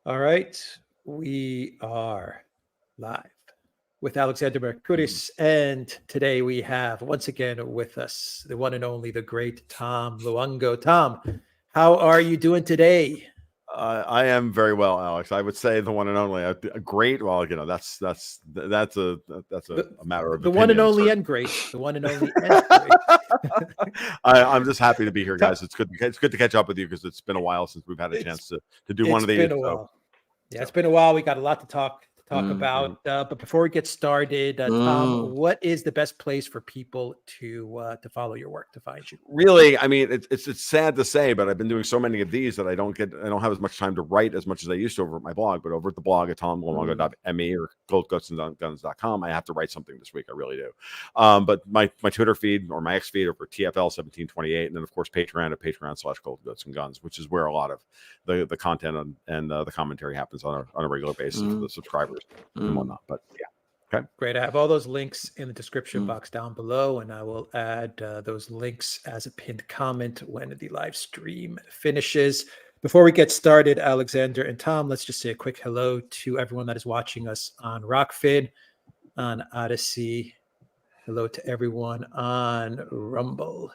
All right, we are live with Alexander Mercouris, and today we have once again with us the one and only, the great Tom Luongo. Tom, how are you doing today? I am very well, Alex. I would say the one and only. Great. Well, that's a matter of the opinion, one and only certainly. and great. The one and only and great. I'm just happy to be here, guys. It's good to catch up with you because it's been a while since we've had a chance to do one of these. It's been a while. Yeah, it's been a while. We got a lot to talk about. But before we get started, Tom, what is the best place for people to follow your work, to find you? Really, I mean, it's sad to say, but I've been doing so many of these that I don't have as much time to write as much as I used to over at my blog. But over at the blog at tomluongo.me or goldgutsandguns.com, I have to write something this week. I really do. But my Twitter feed or my X feed over TFL1728, and then of course Patreon at patreon.com/goldgutsandguns, which is where a lot of the content and the commentary happens on a regular basis for the subscribers and whatnot. But yeah. Okay. Great. I have all those links in the description box down below, and I will add those links as a pinned comment when the live stream finishes. Before we get started, Alexander and Tom, let's just say a quick hello to everyone that is watching us on Rockfin, on Odyssey. Hello to everyone on Rumble.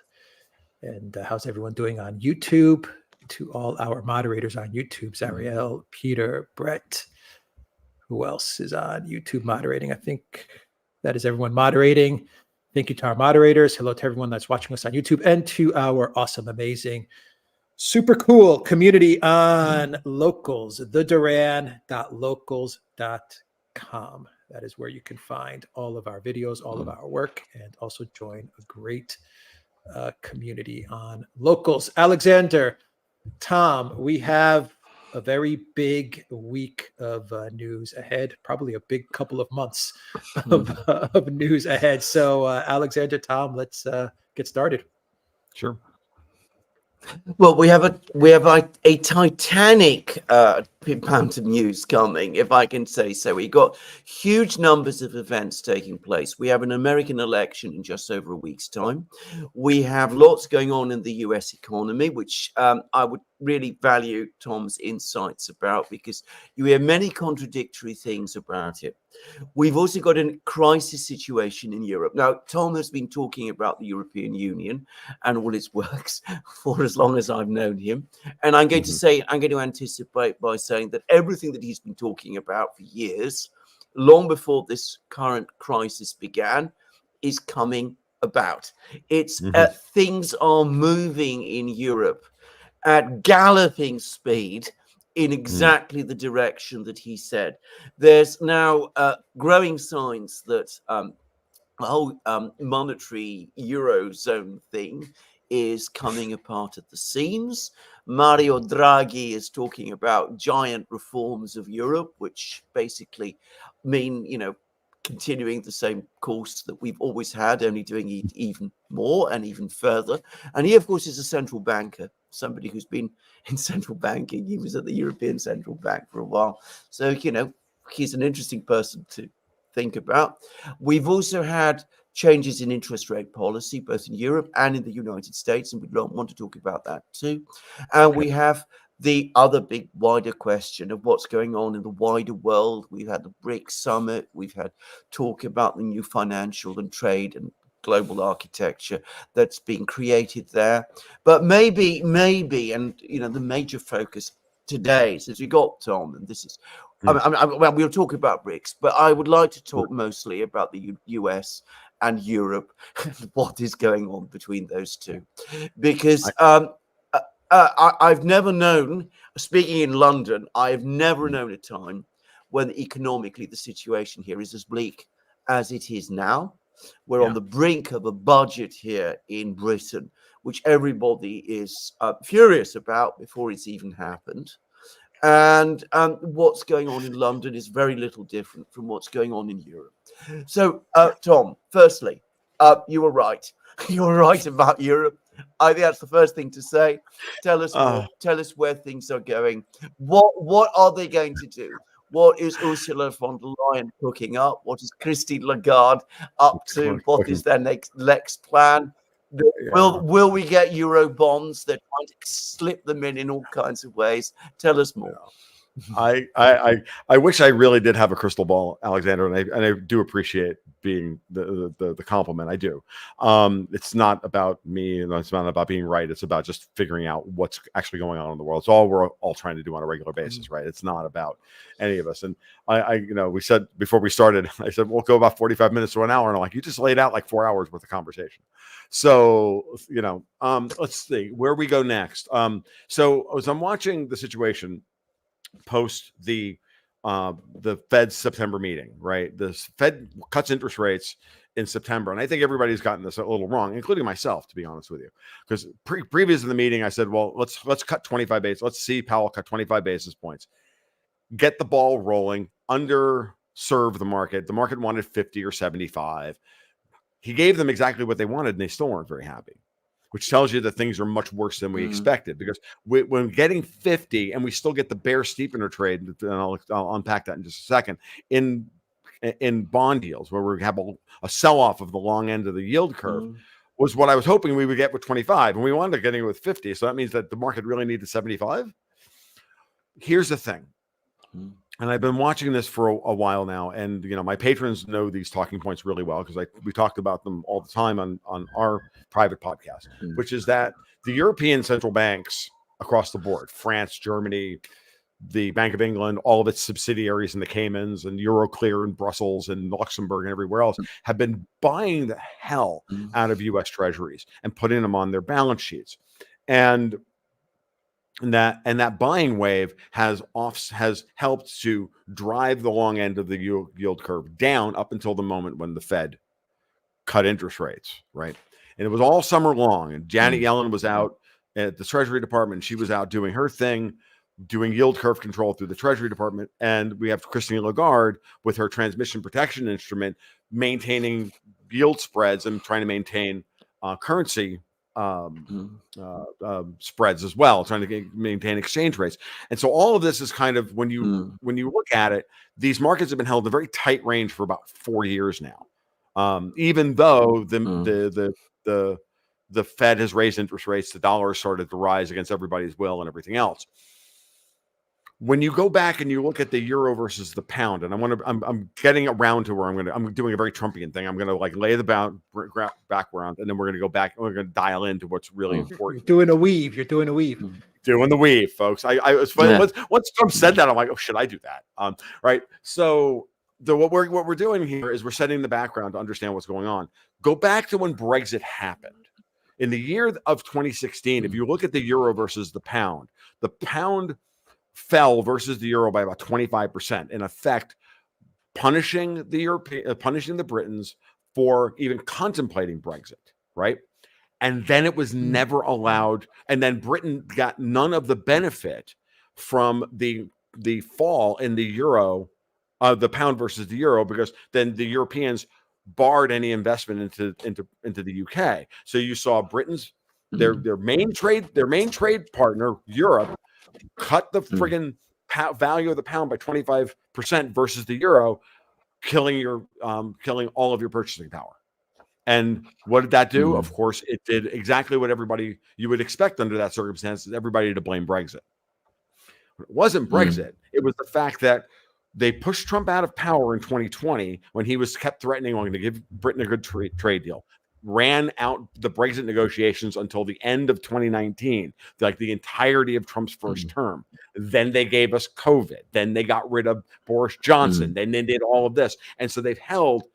And how's everyone doing on YouTube? To all our moderators on YouTube, Zariel, Peter, Brett. Who else is on YouTube moderating? I think that is everyone moderating. Thank you to our moderators. Hello to everyone that's watching us on YouTube and to our awesome, amazing, super cool community on Locals, the Duran.locals.com. That is where you can find all of our videos, all of our work, and also join a great community on Locals. Alexander, Tom, we have a very big week of news ahead, probably a big couple of months of news ahead. So, Alexander, Tom, let's get started. Sure. Well, we have a titanic amount of news coming, if I can say so. We've got huge numbers of events taking place. We have an American election in just over a week's time. We have lots going on in the US economy, which I would really value Tom's insights about, because you hear many contradictory things about it. We've also got a crisis situation in Europe. Now, Tom has been talking about the European Union and all its works for as long as I've known him. And I'm going to anticipate by saying that everything that he's been talking about for years, long before this current crisis began, is coming about. It's things are moving in Europe at galloping speed in exactly the direction that he said. There's now growing signs that the whole monetary Eurozone thing is coming apart at the seams. Mario Draghi is talking about giant reforms of Europe, which basically mean, continuing the same course that we've always had, only doing it even more and even further. And he, of course, is a central banker, somebody who's been in central banking. He was at the European Central Bank for a while. So, he's an interesting person to think about. We've also had changes in interest rate policy, both in Europe and in the United States, and we don't want to talk about that too. And we have the other big wider question of what's going on in the wider world. We've had the BRICS summit. We've had talk about the new financial and trade and global architecture that's being created there. But maybe, and the major focus today, since we got Tom, and this is, well, we'll talk about BRICS, but I would like to talk mostly about the US and Europe, what is going on between those two, because I've never known, speaking in London, I've never known a time when economically the situation here is as bleak as it is now. We're on the brink of a budget here in Britain, which everybody is furious about before it's even happened. And what's going on in London is very little different from what's going on in Europe. So, Tom, firstly, you were right. You were right about Europe. I think that's the first thing to say. Tell us more. Tell us where things are going. What are they going to do? What is Ursula von der Leyen cooking up? What is Christine Lagarde up to? What is their next plan? Will we get Euro bonds? They're trying to slip them in all kinds of ways. Tell us more. I wish I really did have a crystal ball, Alexander, and I do appreciate being the compliment. I do. It's not about me, and it's not about being right. It's about just figuring out what's actually going on in the world. It's all we're all trying to do on a regular basis, right? It's not about any of us. And we said before we started, I said we'll go about 45 minutes to an hour, and I'm like, you just laid out like 4 hours worth of conversation. So let's see where we go next. So as I'm watching the situation post the Fed's September meeting, right? The Fed cuts interest rates in September, and I think everybody's gotten this a little wrong, including myself, to be honest with you, because previous to the meeting, I said, well, let's cut 25 basis. Let's see Powell cut 25 basis points, get the ball rolling, underserve the market. The market wanted 50 or 75. He gave them exactly what they wanted, and they still weren't very happy, which tells you that things are much worse than we expected, because when getting 50 and we still get the bear steepener trade, and I'll unpack that in just a second, in bond deals where we have a sell-off of the long end of the yield curve was what I was hoping we would get with 25, and we wanted to get it with 50. So that means that the market really needed 75. Here's the thing. And I've been watching this for a while now, and my patrons know these talking points really well because we talked about them all the time on our private podcast, which is that the European central banks across the board, France, Germany, the Bank of England, all of its subsidiaries in the Caymans and Euroclear and Brussels and Luxembourg and everywhere else, have been buying the hell out of U.S. treasuries and putting them on their balance sheets. And that buying wave has helped to drive the long end of the yield curve down up until the moment when the Fed cut interest rates, right? And it was all summer long. And Janet Yellen was out at the Treasury Department. She was out doing her thing, doing yield curve control through the Treasury Department. And we have Christine Lagarde with her transmission protection instrument, maintaining yield spreads and trying to maintain currency spreads as well, trying to maintain exchange rates. And so all of this is kind of, when you look at it, these markets have been held in a very tight range for about 4 years now. Even though the Fed has raised interest rates, the dollar has started to rise against everybody's will and everything else. When you go back and you look at the euro versus the pound, and I'm getting around to where I'm doing a very Trumpian thing. I'm going to lay the background, and then we're going to go back and we're going to dial into what's really important. You're doing a weave. Doing the weave, folks. I was funny. Once Trump said that, I'm like, oh, should I do that? Right. So what we're doing here is we're setting the background to understand what's going on. Go back to when Brexit happened. In the year of 2016, if you look at the euro versus the pound fell versus the euro by about 25%, in effect, punishing the Britons for even contemplating Brexit, right? And then it was never allowed. And then Britain got none of the benefit from the fall in the euro, the pound versus the euro, because then the Europeans barred any investment into the UK. So you saw Britain's their main trade partner, Europe, cut the friggin' value of the pound by 25% versus the euro, killing all of your purchasing power. And what did that do? Of course, it did exactly what you would expect under that circumstance, is everybody to blame Brexit. It wasn't Brexit. It was the fact that they pushed Trump out of power in 2020 when he was kept threatening to give Britain a good trade deal. Ran out the Brexit negotiations until the end of 2019, like the entirety of Trump's first term. Then they gave us COVID. Then they got rid of Boris Johnson. Then they did all of this. And so they've held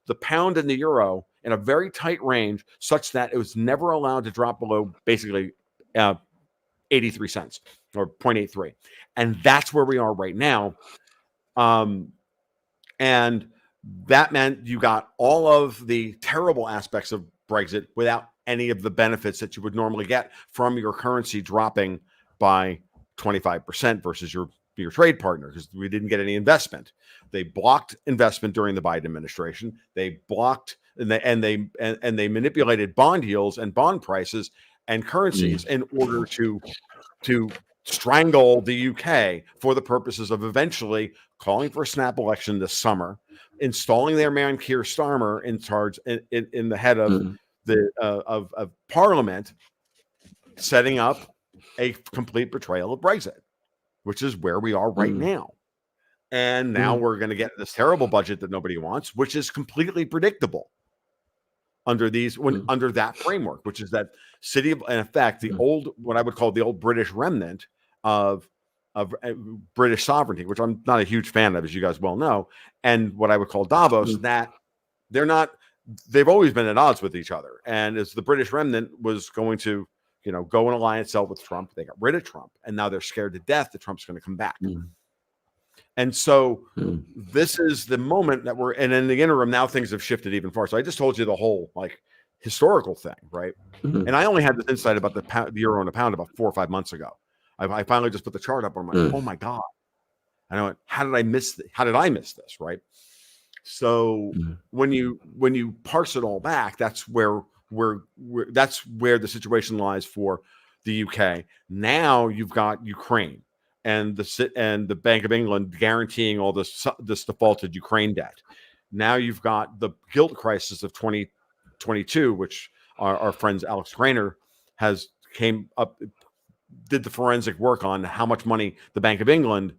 the pound and the euro in a very tight range, such that it was never allowed to drop below basically 83 cents or 0.83. And that's where we are right now. And that meant you got all of the terrible aspects of Brexit without any of the benefits that you would normally get from your currency dropping by 25% versus your trade partner, because we didn't get any investment. They blocked investment during the Biden administration. They blocked and they manipulated bond yields and bond prices and currencies in order to strangle the UK for the purposes of eventually calling for a snap election this summer, installing their man Keir Starmer in charge in the head of of Parliament, setting up a complete betrayal of Brexit. which is where we are right now. And now we're going to get this terrible budget that nobody wants, which is completely predictable under under that framework, which is that city of, in effect, the old, what I would call the old British remnant of British sovereignty, which I'm not a huge fan of, as you guys well know, and what I would call Davos, that they've always been at odds with each other. And as the British remnant was going to, go in alliance with Trump, they got rid of Trump, and now they're scared to death that Trump's going to come back. And so this is the moment that and in the interim, now things have shifted even far. So I just told you the whole historical thing, right? And I only had this insight about the euro and the pound about 4 or 5 months ago. I finally just put the chart up. I'm like, oh my God. And I went, how did I miss this? Right. So when you parse it all back, that's where the situation lies for the UK. Now you've got Ukraine and the Bank of England guaranteeing all this defaulted Ukraine debt. Now you've got the gilt crisis of 2022, which our friends Alex Grainer did the forensic work on how much money the Bank of England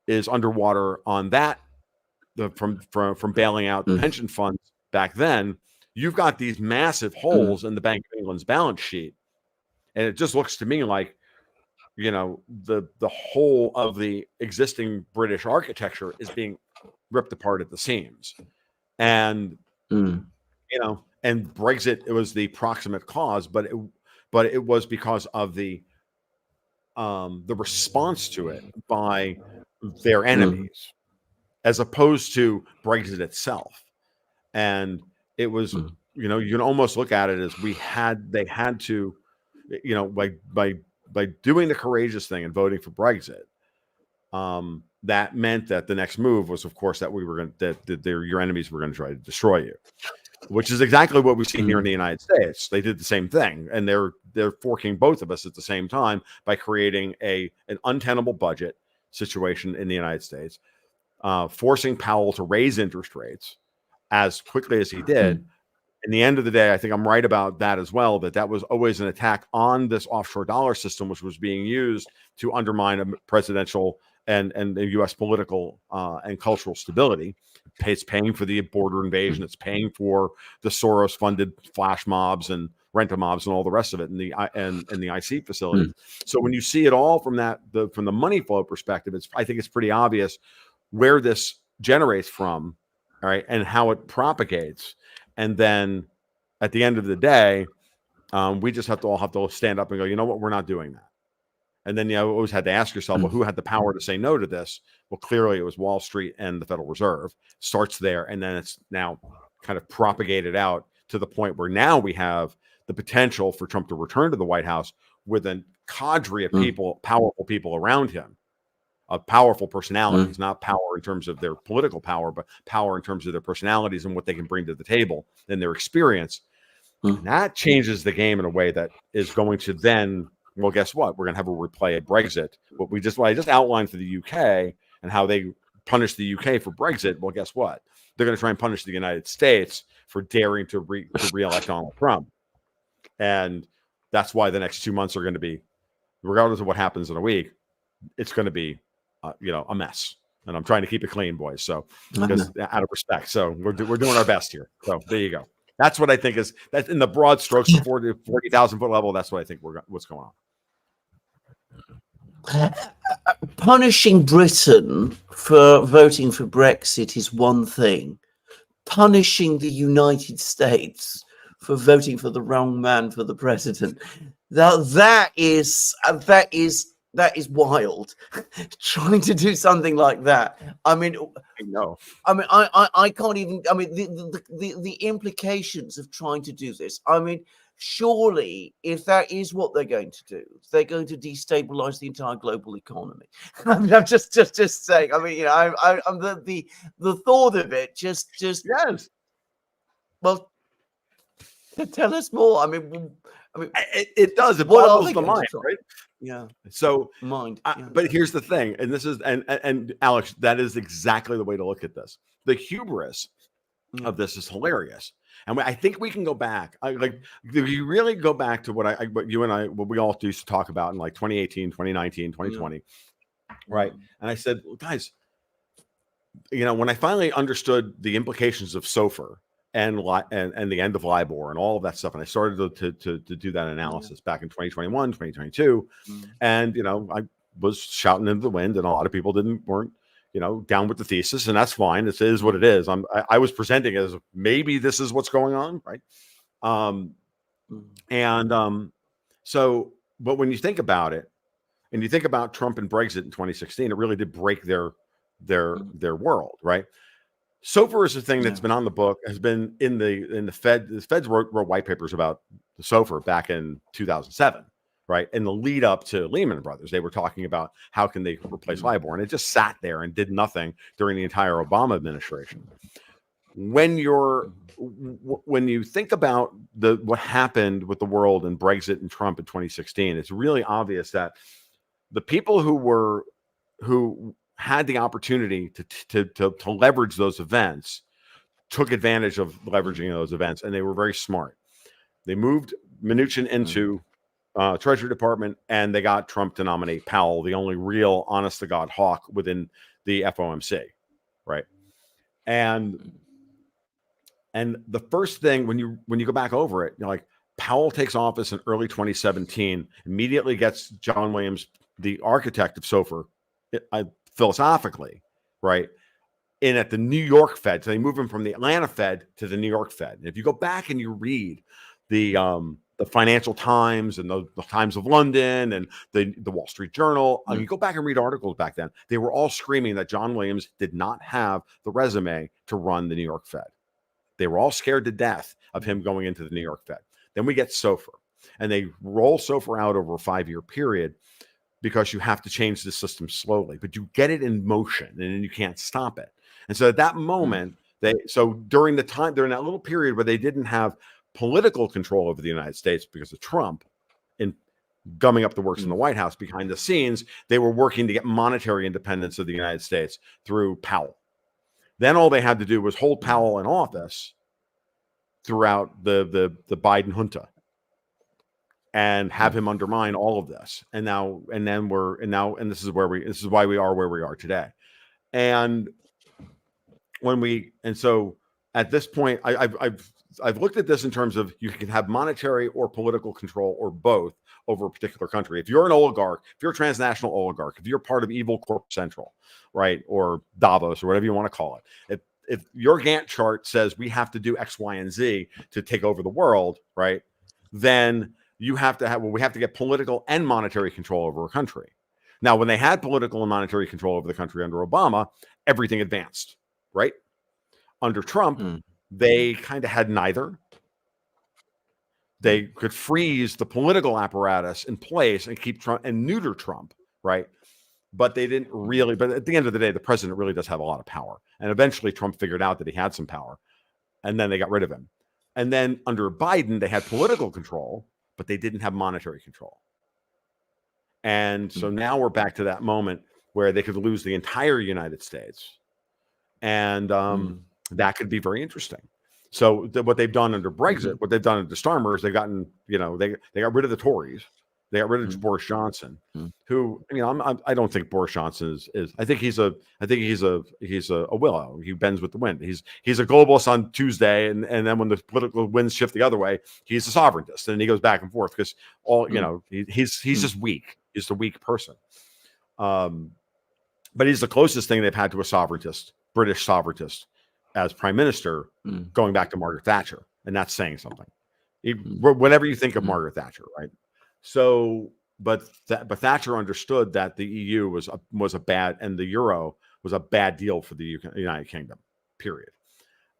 is underwater on that, from bailing out the pension funds back then. You've got these massive holes in the Bank of England's balance sheet, and it just looks to me like the whole of the existing British architecture is being ripped apart at the seams, and and Brexit, it was the proximate cause, but it was because of the response to it by their enemies, as opposed to Brexit itself. And it was, you can almost look at it as they had to, by doing the courageous thing and voting for Brexit, that meant that the next move was, of course, that your enemies were going to try to destroy you, which is exactly what we've seen here in the United States. They did the same thing, and they're forking both of us at the same time by creating an untenable budget situation in the United States, forcing Powell to raise interest rates as quickly as he did. In the end of the day, I think I'm right about that as well, that was always an attack on this offshore dollar system, which was being used to undermine a presidential and the U.S. political and cultural stability. It's paying for the border invasion. It's paying for the Soros-funded flash mobs and rent-a-mobs and all the rest of it, and the IC facilities. So when you see it all from the money flow perspective, I think it's pretty obvious where this generates from, all right, and how it propagates. And then at the end of the day, we just have to stand up and go, you know what, we're not doing that. And then you always had to ask yourself, well, who had the power to say no to this? Well, clearly it was Wall Street and the Federal Reserve. Starts there, and then it's now kind of propagated out to the point where now we have the potential for Trump to return to the White House with a cadre of people, powerful people around him, of powerful personalities, not power in terms of their political power, but power in terms of their personalities and what they can bring to the table and their experience. And that changes the game in a way that is going to then, well, guess what? We're going to have a replay of Brexit. What I just outlined for the UK and how they punish the UK for Brexit. Well, guess what? They're going to try and punish the United States for daring to re-elect Donald Trump. And that's why the next 2 months are going to be, regardless of what happens in a week, it's going to be, a mess. And I'm trying to keep it clean, boys. So, because out of respect, so we're doing our best here. So there you go. That's what I think that's in the broad strokes, the 40,000 foot level. That's what I think what's going on. Punishing Britain for voting for Brexit is one thing. Punishing the United States for voting for the wrong man for the president, that is wild. Trying to do something like that. I mean, I know. I mean, I can't even. I mean, the implications of trying to do this. I mean, surely, if that is what they're going to do, they're going to destabilize the entire global economy. I'm just saying. I mean, I'm the thought of it. Just yes. Well, tell us more. I mean, it does. It boggles the mind, right? Yeah. So mind. But here's the thing, and this is and Alex, that is exactly the way to look at this. The hubris of this is hilarious, and I think we can go back. If you really go back to what you and I, what we all used to talk about in like 2018, 2019, 2020, right? And I said, well, guys, when I finally understood the implications of SOFR and the end of LIBOR and all of that stuff, and I started to do that analysis back in 2021, 2022, and I was shouting into the wind, and a lot of people weren't down with the thesis, and that's fine. This is what it is. I was presenting as maybe this is what's going on, right? So, but when you think about it, and you think about Trump and Brexit in 2016, it really did break their world, right? SOFR is a thing that's been on the book, has been in the Fed. The Feds wrote white papers about the SOFR back in 2007, right? In the lead up to Lehman Brothers, they were talking about how can they replace LIBOR, and it just sat there and did nothing during the entire Obama administration. When you think about what happened with the world and Brexit and Trump in 2016, it's really obvious that the people who had the opportunity to leverage those events took advantage of leveraging those events, and they were very smart. They moved Mnuchin into Treasury Department, and they got Trump to nominate Powell, the only real honest to God hawk within the FOMC, right? And the first thing when you go back over it, like Powell takes office in early 2017, immediately gets John Williams, the architect of SOFR, philosophically, right, in at the New York Fed. So they move him from the Atlanta Fed to the New York Fed. And if you go back and you read the Financial Times and the Times of London and the Wall Street Journal, and you go back and read articles back then, they were all screaming that John Williams did not have the resume to run the New York Fed. They were all scared to death of him going into the New York Fed. Then we get SOFR, and they roll SOFR out over a 5-year period because you have to change the system slowly, but you get it in motion and then you can't stop it. And so at that moment, during that little period where they didn't have political control over the United States because of Trump in gumming up the works in the White House, behind the scenes, they were working to get monetary independence of the United States through Powell. Then all they had to do was hold Powell in office throughout the Biden junta and have him undermine all of this. And this is why we are where we are today. And so at this point, I've looked at this in terms of you can have monetary or political control or both over a particular country. If you're an oligarch, if you're a transnational oligarch, if you're part of Evil Corp Central, right, or Davos or whatever you want to call it, if your Gantt chart says we have to do X, Y, and Z to take over the world, right, then we have to get political and monetary control over a country. Now, when they had political and monetary control over the country under Obama, everything advanced, right? Under Trump, they kind of had neither. They could freeze the political apparatus in place and keep Trump and neuter Trump, right? But they didn't really. But at the end of the day, the president really does have a lot of power. And eventually Trump figured out that he had some power, and then they got rid of him. And then under Biden, they had political control, but they didn't have monetary control. And so now we're back to that moment where they could lose the entire United States. And that could be very interesting. So what they've done under Brexit, what they've done under Starmer is they've gotten, they got rid of the Tories. They got rid of Boris Johnson, who, I don't think Boris Johnson is. I think he's a willow. He bends with the wind. He's a globalist on Tuesday, and then when the political winds shift the other way, he's a sovereigntist, and he goes back and forth because he's just weak. He's a weak person. But he's the closest thing they've had to a sovereigntist, British sovereigntist, as prime minister, going back to Margaret Thatcher, and that's saying something. Whatever you think of Margaret Thatcher, right? So, but Thatcher understood that the EU was a bad, and the euro was a bad deal for the United Kingdom, period.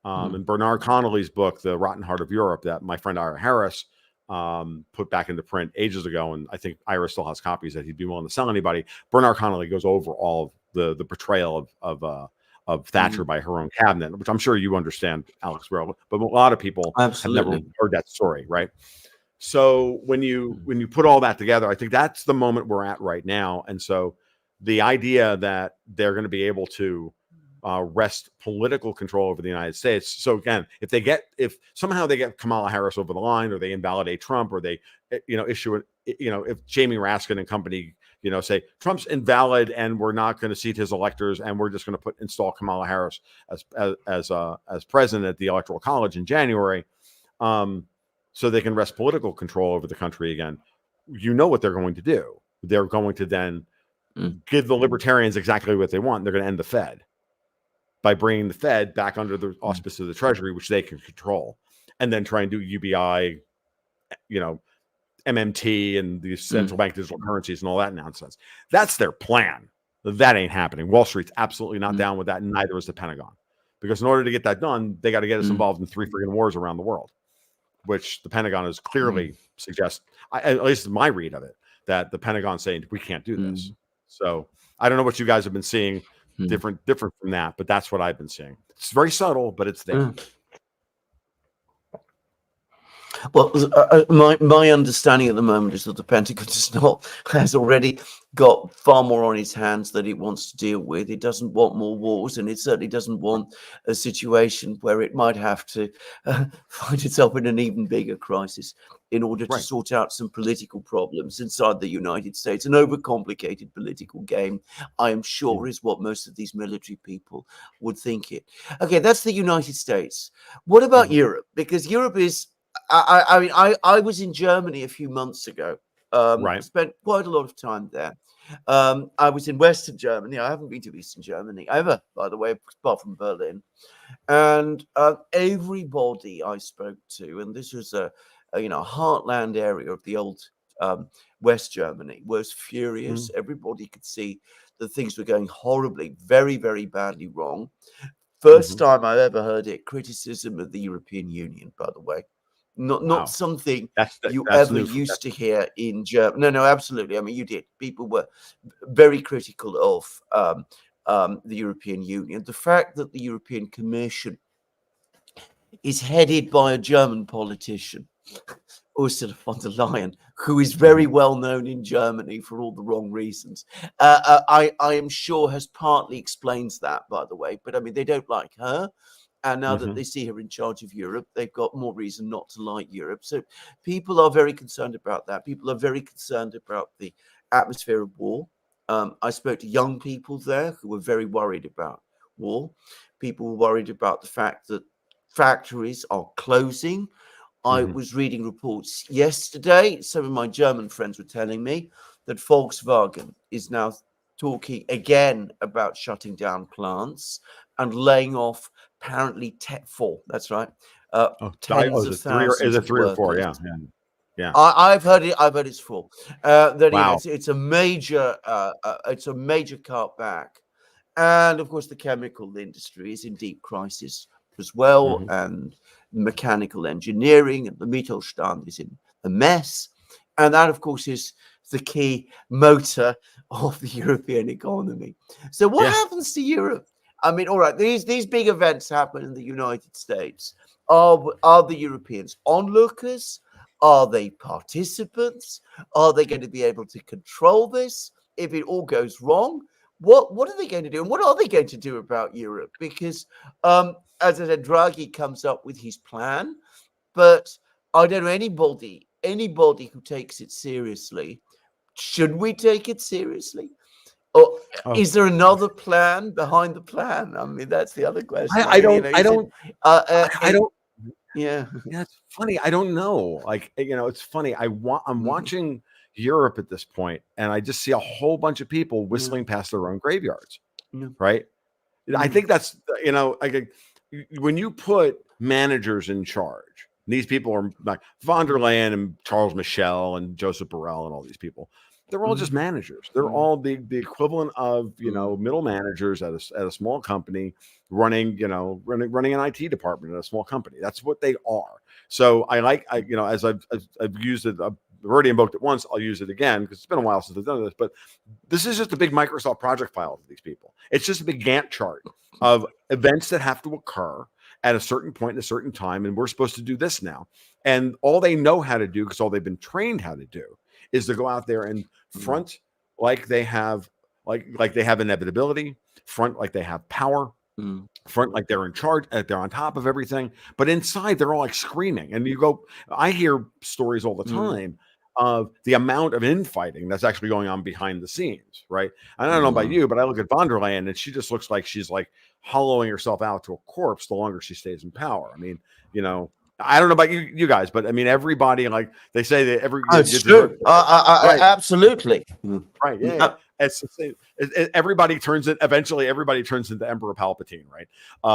And Bernard Connolly's book, The Rotten Heart of Europe, that my friend Ira Harris put back into print ages ago, and I think Ira still has copies that he'd be willing to sell anybody. Bernard Connolly goes over all of the portrayal of Thatcher by her own cabinet, which I'm sure you understand, Alex, well, but a lot of people have never heard that story, right? So when you put all that together, I think that's the moment we're at right now. And so the idea that they're going to be able to wrest political control over the United States. So again, if somehow they get Kamala Harris over the line, or they invalidate Trump, or they issue if Jamie Raskin and company say Trump's invalid and we're not going to seat his electors and we're just going to install Kamala Harris as president at the Electoral College in January, so they can wrest political control over the country again. You know what they're going to do. They're going to then give the libertarians exactly what they want. They're going to end the Fed by bringing the Fed back under the auspice of the Treasury, which they can control, and then try and do UBI, MMT and the central bank digital currencies and all that nonsense. That's their plan. That ain't happening. Wall Street's absolutely not down with that, and neither is the Pentagon. Because in order to get that done, they got to get us involved in 3 friggin' wars around the world, which the Pentagon is clearly suggests, at least my read of it, that the Pentagon saying we can't do this. So I don't know what you guys have been seeing different from that, but that's what I've been seeing. It's very subtle, but it's there. Well, my understanding at the moment is that the Pentagon has already got far more on its hands that it wants to deal with. It doesn't want more wars, and it certainly doesn't want a situation where it might have to find itself in an even bigger crisis in order to sort out some political problems inside the United States. An overcomplicated political game, I am sure, is what most of these military people would think it. Okay, that's the United States. What about Europe? Because Europe is... I was in Germany a few months ago. Spent quite a lot of time there. I was in Western Germany. I haven't been to Eastern Germany ever, by the way, apart from Berlin. And everybody I spoke to, and this was a heartland area of the old West Germany, was furious. Everybody could see that things were going horribly, very, very badly wrong. First time I ever heard it, criticism of the European Union, by the way. Not something you ever used to hear in Germany. No, absolutely. I mean, you did. People were very critical of the European Union. The fact that the European Commission is headed by a German politician, Ursula von der Leyen, who is very well known in Germany for all the wrong reasons, I am sure has partly explains that, by the way. But I mean, they don't like her. And now that they see her in charge of Europe, they've got more reason not to like Europe. So people are very concerned about that. People are very concerned about the atmosphere of war. I spoke to young people there who were very worried about war. People were worried about the fact that factories are closing. I was reading reports yesterday. Some of my German friends were telling me that Volkswagen is now talking again about shutting down plants and laying off apparently 4. That's right. Tens of thousands. Is it 3 or 4? Yeah. I've heard it. I've heard it's 4. It's a major. It's a major cut back, and of course the chemical industry is in deep crisis as well, and mechanical engineering and the Mittelstand is in a mess, and that of course is the key motor of the European economy. So what happens to Europe? I mean, all right, these big events happen in the United States. Are the Europeans onlookers? Are they participants? Are they going to be able to control this if it all goes wrong? What are they going to do? And what are they going to do about Europe? Because, as I said, Draghi comes up with his plan, but I don't know anybody who takes it seriously. Should we take it seriously? Or is there another plan behind the plan? I mean, that's the other question. I don't. Yeah, it's funny. I don't know. Like, it's funny. I'm watching Europe at this point, and I just see a whole bunch of people whistling past their own graveyards. Right. I think that's when you put managers in charge. These people are like von der Leyen and Charles Michel and Joseph Borrell and all these people. They're all just managers. They're all the equivalent of middle managers at a small company running an IT department at a small company. That's what they are. So as I've used it, I've already invoked it once. I'll use it again because it's been a while since I've done this. But this is just a big Microsoft project file for these people. It's just a big Gantt chart of events that have to occur at a certain point in a certain time, and we're supposed to do this now. And all they know how to do, because all they've been trained how to do, is to go out there and front like they have like they have inevitability, front like they have power, front like they're in charge, they're on top of everything. But inside, they're all like screaming. And I hear stories all the time of the amount of infighting that's actually going on behind the scenes, right? And I don't know about you, but I look at von der Leyen and she just looks like she's like hollowing herself out to a corpse the longer she stays in power. I mean, I don't know about you guys, but I mean, everybody, like they say that It's true. right, Absolutely. right, yeah. Everybody turns it. Eventually, everybody turns into Emperor Palpatine, right,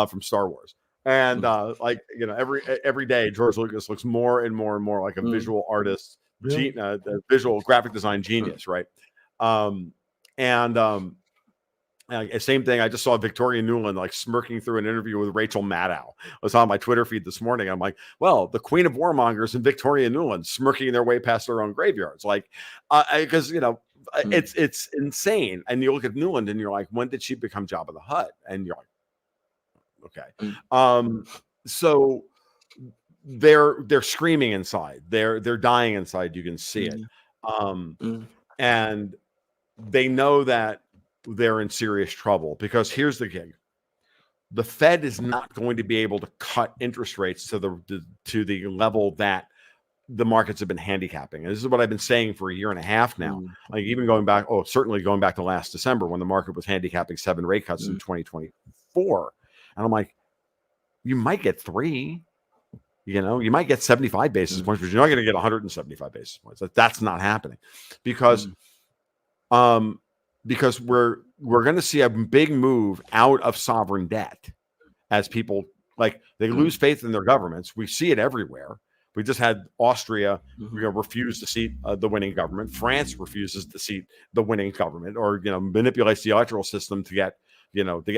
from Star Wars. And every day, George Lucas looks more and more and more like a visual artist, visual graphic design genius, right? Same thing. I just saw Victoria Nuland like smirking through an interview with Rachel Maddow. I was on my Twitter feed this morning. I'm like, well, the Queen of Warmongers and Victoria Nuland smirking their way past their own graveyards, like, because it's insane. And you look at Nuland and you're like, when did she become Jabba the Hutt? And you're like, okay. So they're screaming inside. They're dying inside. You can see it. And they know that they're in serious trouble, because here's the gig. The Fed is not going to be able to cut interest rates to the level that the markets have been handicapping. And this is what I've been saying for a year and a half now. Like even certainly going back to last December when the market was handicapping 7 rate cuts in 2024. And I'm like, you might get 3, you might get 75 basis points, but you're not going to get 175 basis points. That's not happening because we're going to see a big move out of sovereign debt as people like they lose faith in their governments. We see it everywhere. We just had Austria refuse to seat the winning government. France refuses to seat the winning government, or manipulates the electoral system to get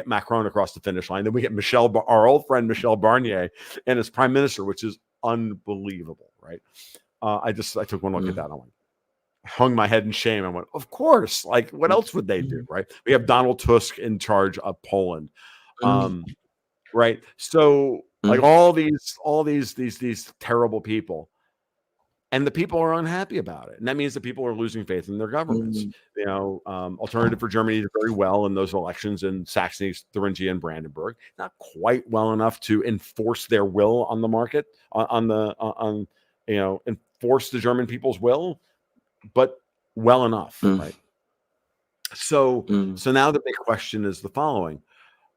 Macron across the finish line. Then we get our old friend Michel Barnier, and as prime minister, which is unbelievable, right? I took one look at that. And I went, hung my head in shame. I went, of course. Like, what else would they do, right? We have Donald Tusk in charge of Poland, right? So, like all these terrible people, and the people are unhappy about it, and that means that people are losing faith in their governments. Alternative for Germany did very well in those elections in Saxony, Thuringia, and Brandenburg. Not quite well enough to enforce their will on the market, enforce the German people's will, but well enough, right? So now the big question is the following: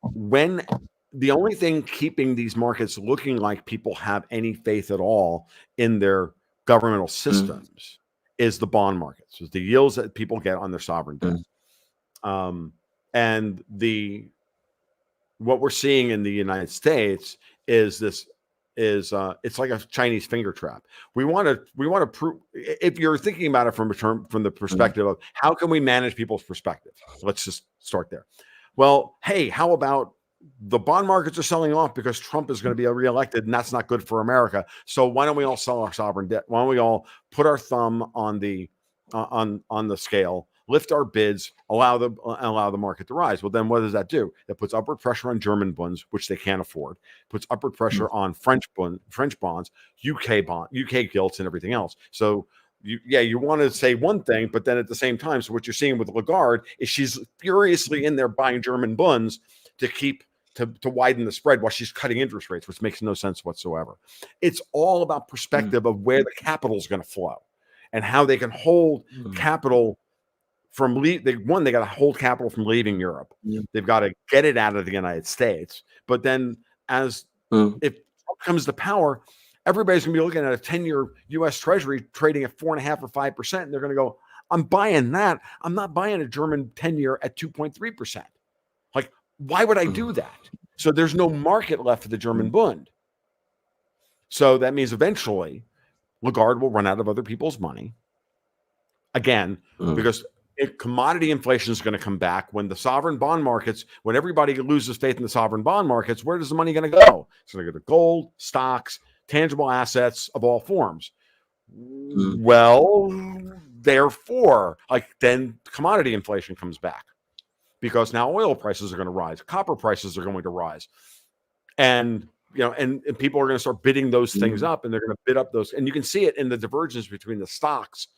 when the only thing keeping these markets looking like people have any faith at all in their governmental systems is the bond markets, is the yields that people get on their sovereign debt. And what we're seeing in the United States is it's like a Chinese finger trap. We want to prove, if you're thinking about it from the perspective of how can we manage people's perspective, let's just start there. Well, hey, how about the bond markets are selling off because Trump is going to be reelected, and that's not good for America. So why don't we all sell our sovereign debt? Why don't we all put our thumb on the scale, lift our bids, allow the market to rise? Well, then what does that do? It puts upward pressure on German bonds, which they can't afford. Puts upward pressure on French bonds, UK gilts, and everything else. So you want to say one thing, but then at the same time, so what you're seeing with Lagarde is she's furiously in there buying German bonds to widen the spread while she's cutting interest rates, which makes no sense whatsoever. It's all about perspective of where the capital is going to flow and how they can hold capital from they got to hold capital from leaving Europe. They've got to get it out of the United States. But then if Trump comes to power, everybody's going to be looking at a 10-year U.S. Treasury trading at 4.5% or 5%, and they're going to go, I'm buying that. I'm not buying a German 10-year at 2.3%. Like, why would I do that? So there's no market left for the German Bund. So that means eventually Lagarde will run out of other people's money again, because if commodity inflation is going to come back when the sovereign bond markets, when everybody loses faith in the sovereign bond markets, where does the money going to go? It's going to go to gold, stocks, tangible assets of all forms. Well, therefore, then commodity inflation comes back, because now oil prices are going to rise, copper prices are going to rise, and and people are going to start bidding those things up, and they're going to bid up those, and you can see it in the divergence between the stocks,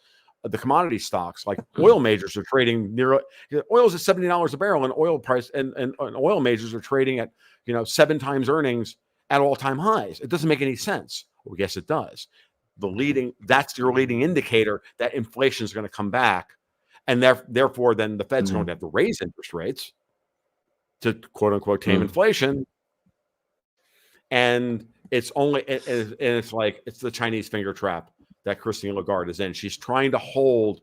the commodity stocks. Like oil majors are trading near oil's at $70 a barrel, and oil price and oil majors are trading at 7 times earnings at all-time highs. It doesn't make any sense. Well, yes, it does. that's your leading indicator that inflation is going to come back, and therefore then the Fed's going to have to raise interest rates to quote unquote tame inflation. And it's it's the Chinese finger trap that Christine Lagarde is in. She's trying to hold.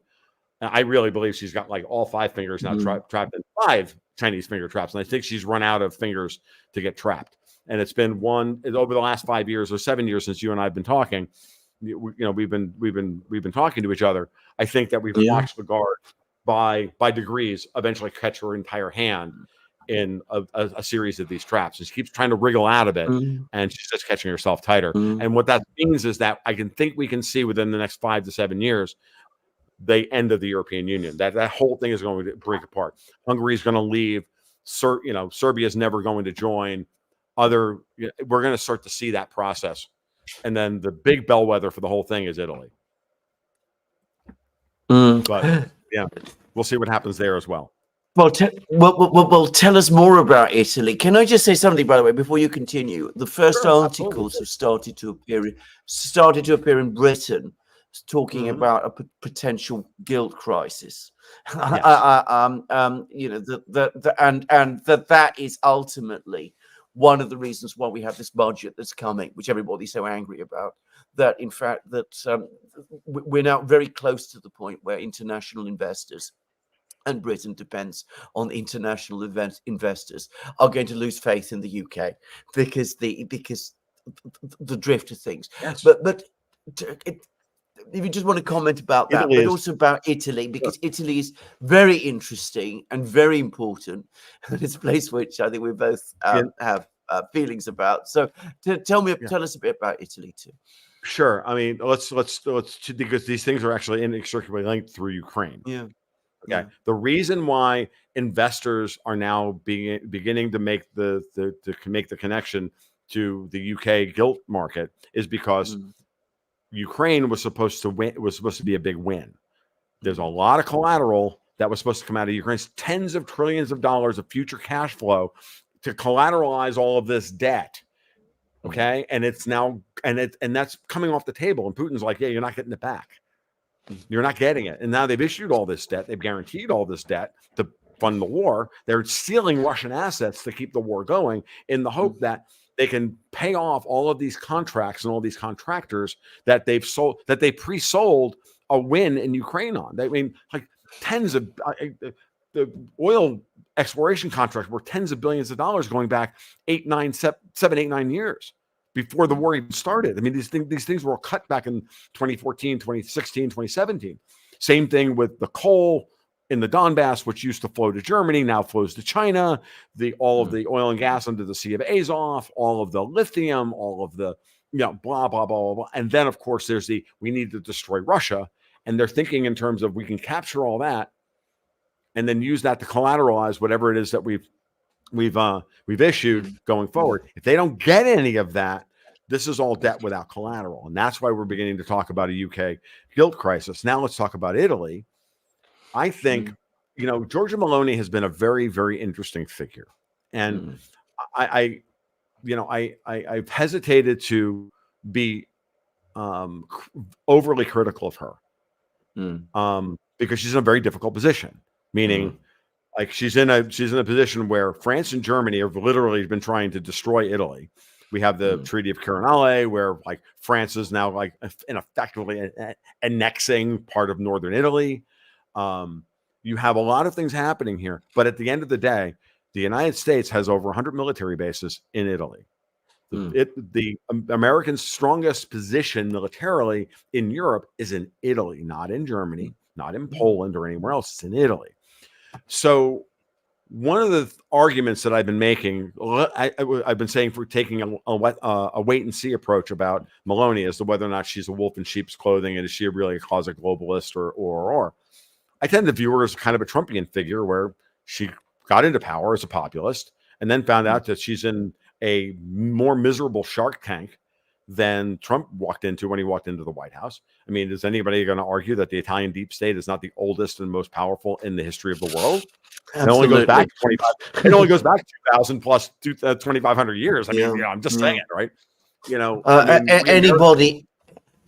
I really believe she's got like all 5 fingers now trapped in 5 Chinese finger traps, and I think she's run out of fingers to get trapped. And it's been over the last 5 years or 7 years since you and I have been talking. We've been talking to each other. I think that we've watched Lagarde by degrees eventually catch her entire hand in a series of these traps. And she keeps trying to wriggle out of it, and she's just catching herself tighter. And what that means is that we can see within the next 5 to 7 years the end of the European Union. That whole thing is going to break apart. Hungary is going to leave. Serbia is never going to join. We're going to start to see that process. And then the big bellwether for the whole thing is Italy. But yeah, we'll see what happens there as well. Well, tell us more about Italy. Can I just say something, by the way, before you continue? The first articles have started to appear in Britain, talking about a potential guilt crisis. Yes. That is ultimately one of the reasons why we have this budget that's coming, which everybody's so angry about. That in fact we're now very close to the point where international investors, and Britain depends on international investors, are going to lose faith in the UK because the drift of things. Yes. But if you just want to comment about that, Italy but also about Italy, because Italy is very interesting and very important, and it's a place which I think we both have feelings about. So tell us a bit about Italy too. Sure. I mean, let's because these things are actually inextricably linked through Ukraine. Yeah. Okay. Yeah. The reason why investors are now beginning to make the connection to the UK gilt market is because Ukraine was supposed to win. It was supposed to be a big win. There's a lot of collateral that was supposed to come out of Ukraine's tens of trillions of dollars of future cash flow to collateralize all of this debt. Okay. And it's now, and that's coming off the table. And Putin's like, yeah, you're not getting it back. You're not getting it. And now they've issued all this debt. They've guaranteed all this debt to fund the war. They're stealing Russian assets to keep the war going in the hope that they can pay off all of these contracts and all these contractors that they've sold, that they pre-sold a win in Ukraine on. I mean, like tens of the oil exploration contracts were tens of billions of dollars going back 7, 8, 9 years before the war even started. I mean, these things were cut back in 2014, 2016, 2017. Same thing with the coal in the Donbass, which used to flow to Germany, now flows to China. All of the oil and gas under the Sea of Azov, all of the lithium, all of the blah, blah, blah, blah, blah. And then, of course, there's we need to destroy Russia. And they're thinking in terms of we can capture all that and then use that to collateralize whatever it is that we've issued going forward. If they don't get any of that, this is all debt without collateral. And that's why we're beginning to talk about a UK gilt crisis. Now let's talk about Italy. I think, Giorgia Meloni has been a very, very interesting figure. And I've hesitated to be overly critical of her because she's in a very difficult position, meaning like she's in a position where France and Germany have literally been trying to destroy Italy. We have the Treaty of Quirinale, where like France is now like effectively annexing part of northern Italy. You have a lot of things happening here, but at the end of the day, the United States has over 100 military bases in Italy. The Americans' strongest position militarily in Europe is in Italy, not in Germany, not in Poland or anywhere else. It's in Italy. So one of the arguments that I've been making, I've been saying for taking a wait and see approach about Meloni as to whether or not she's a wolf in sheep's clothing and is she really a closet globalist or. I tend to view her as kind of a Trumpian figure where she got into power as a populist and then found out that she's in a more miserable shark tank than Trump walked into when he walked into the White House. I mean, is anybody going to argue that the Italian deep state is not the oldest and most powerful in the history of the world? It only goes back 25. It only goes back 2,000 plus 2,500 years. I mean, I'm just saying it, right?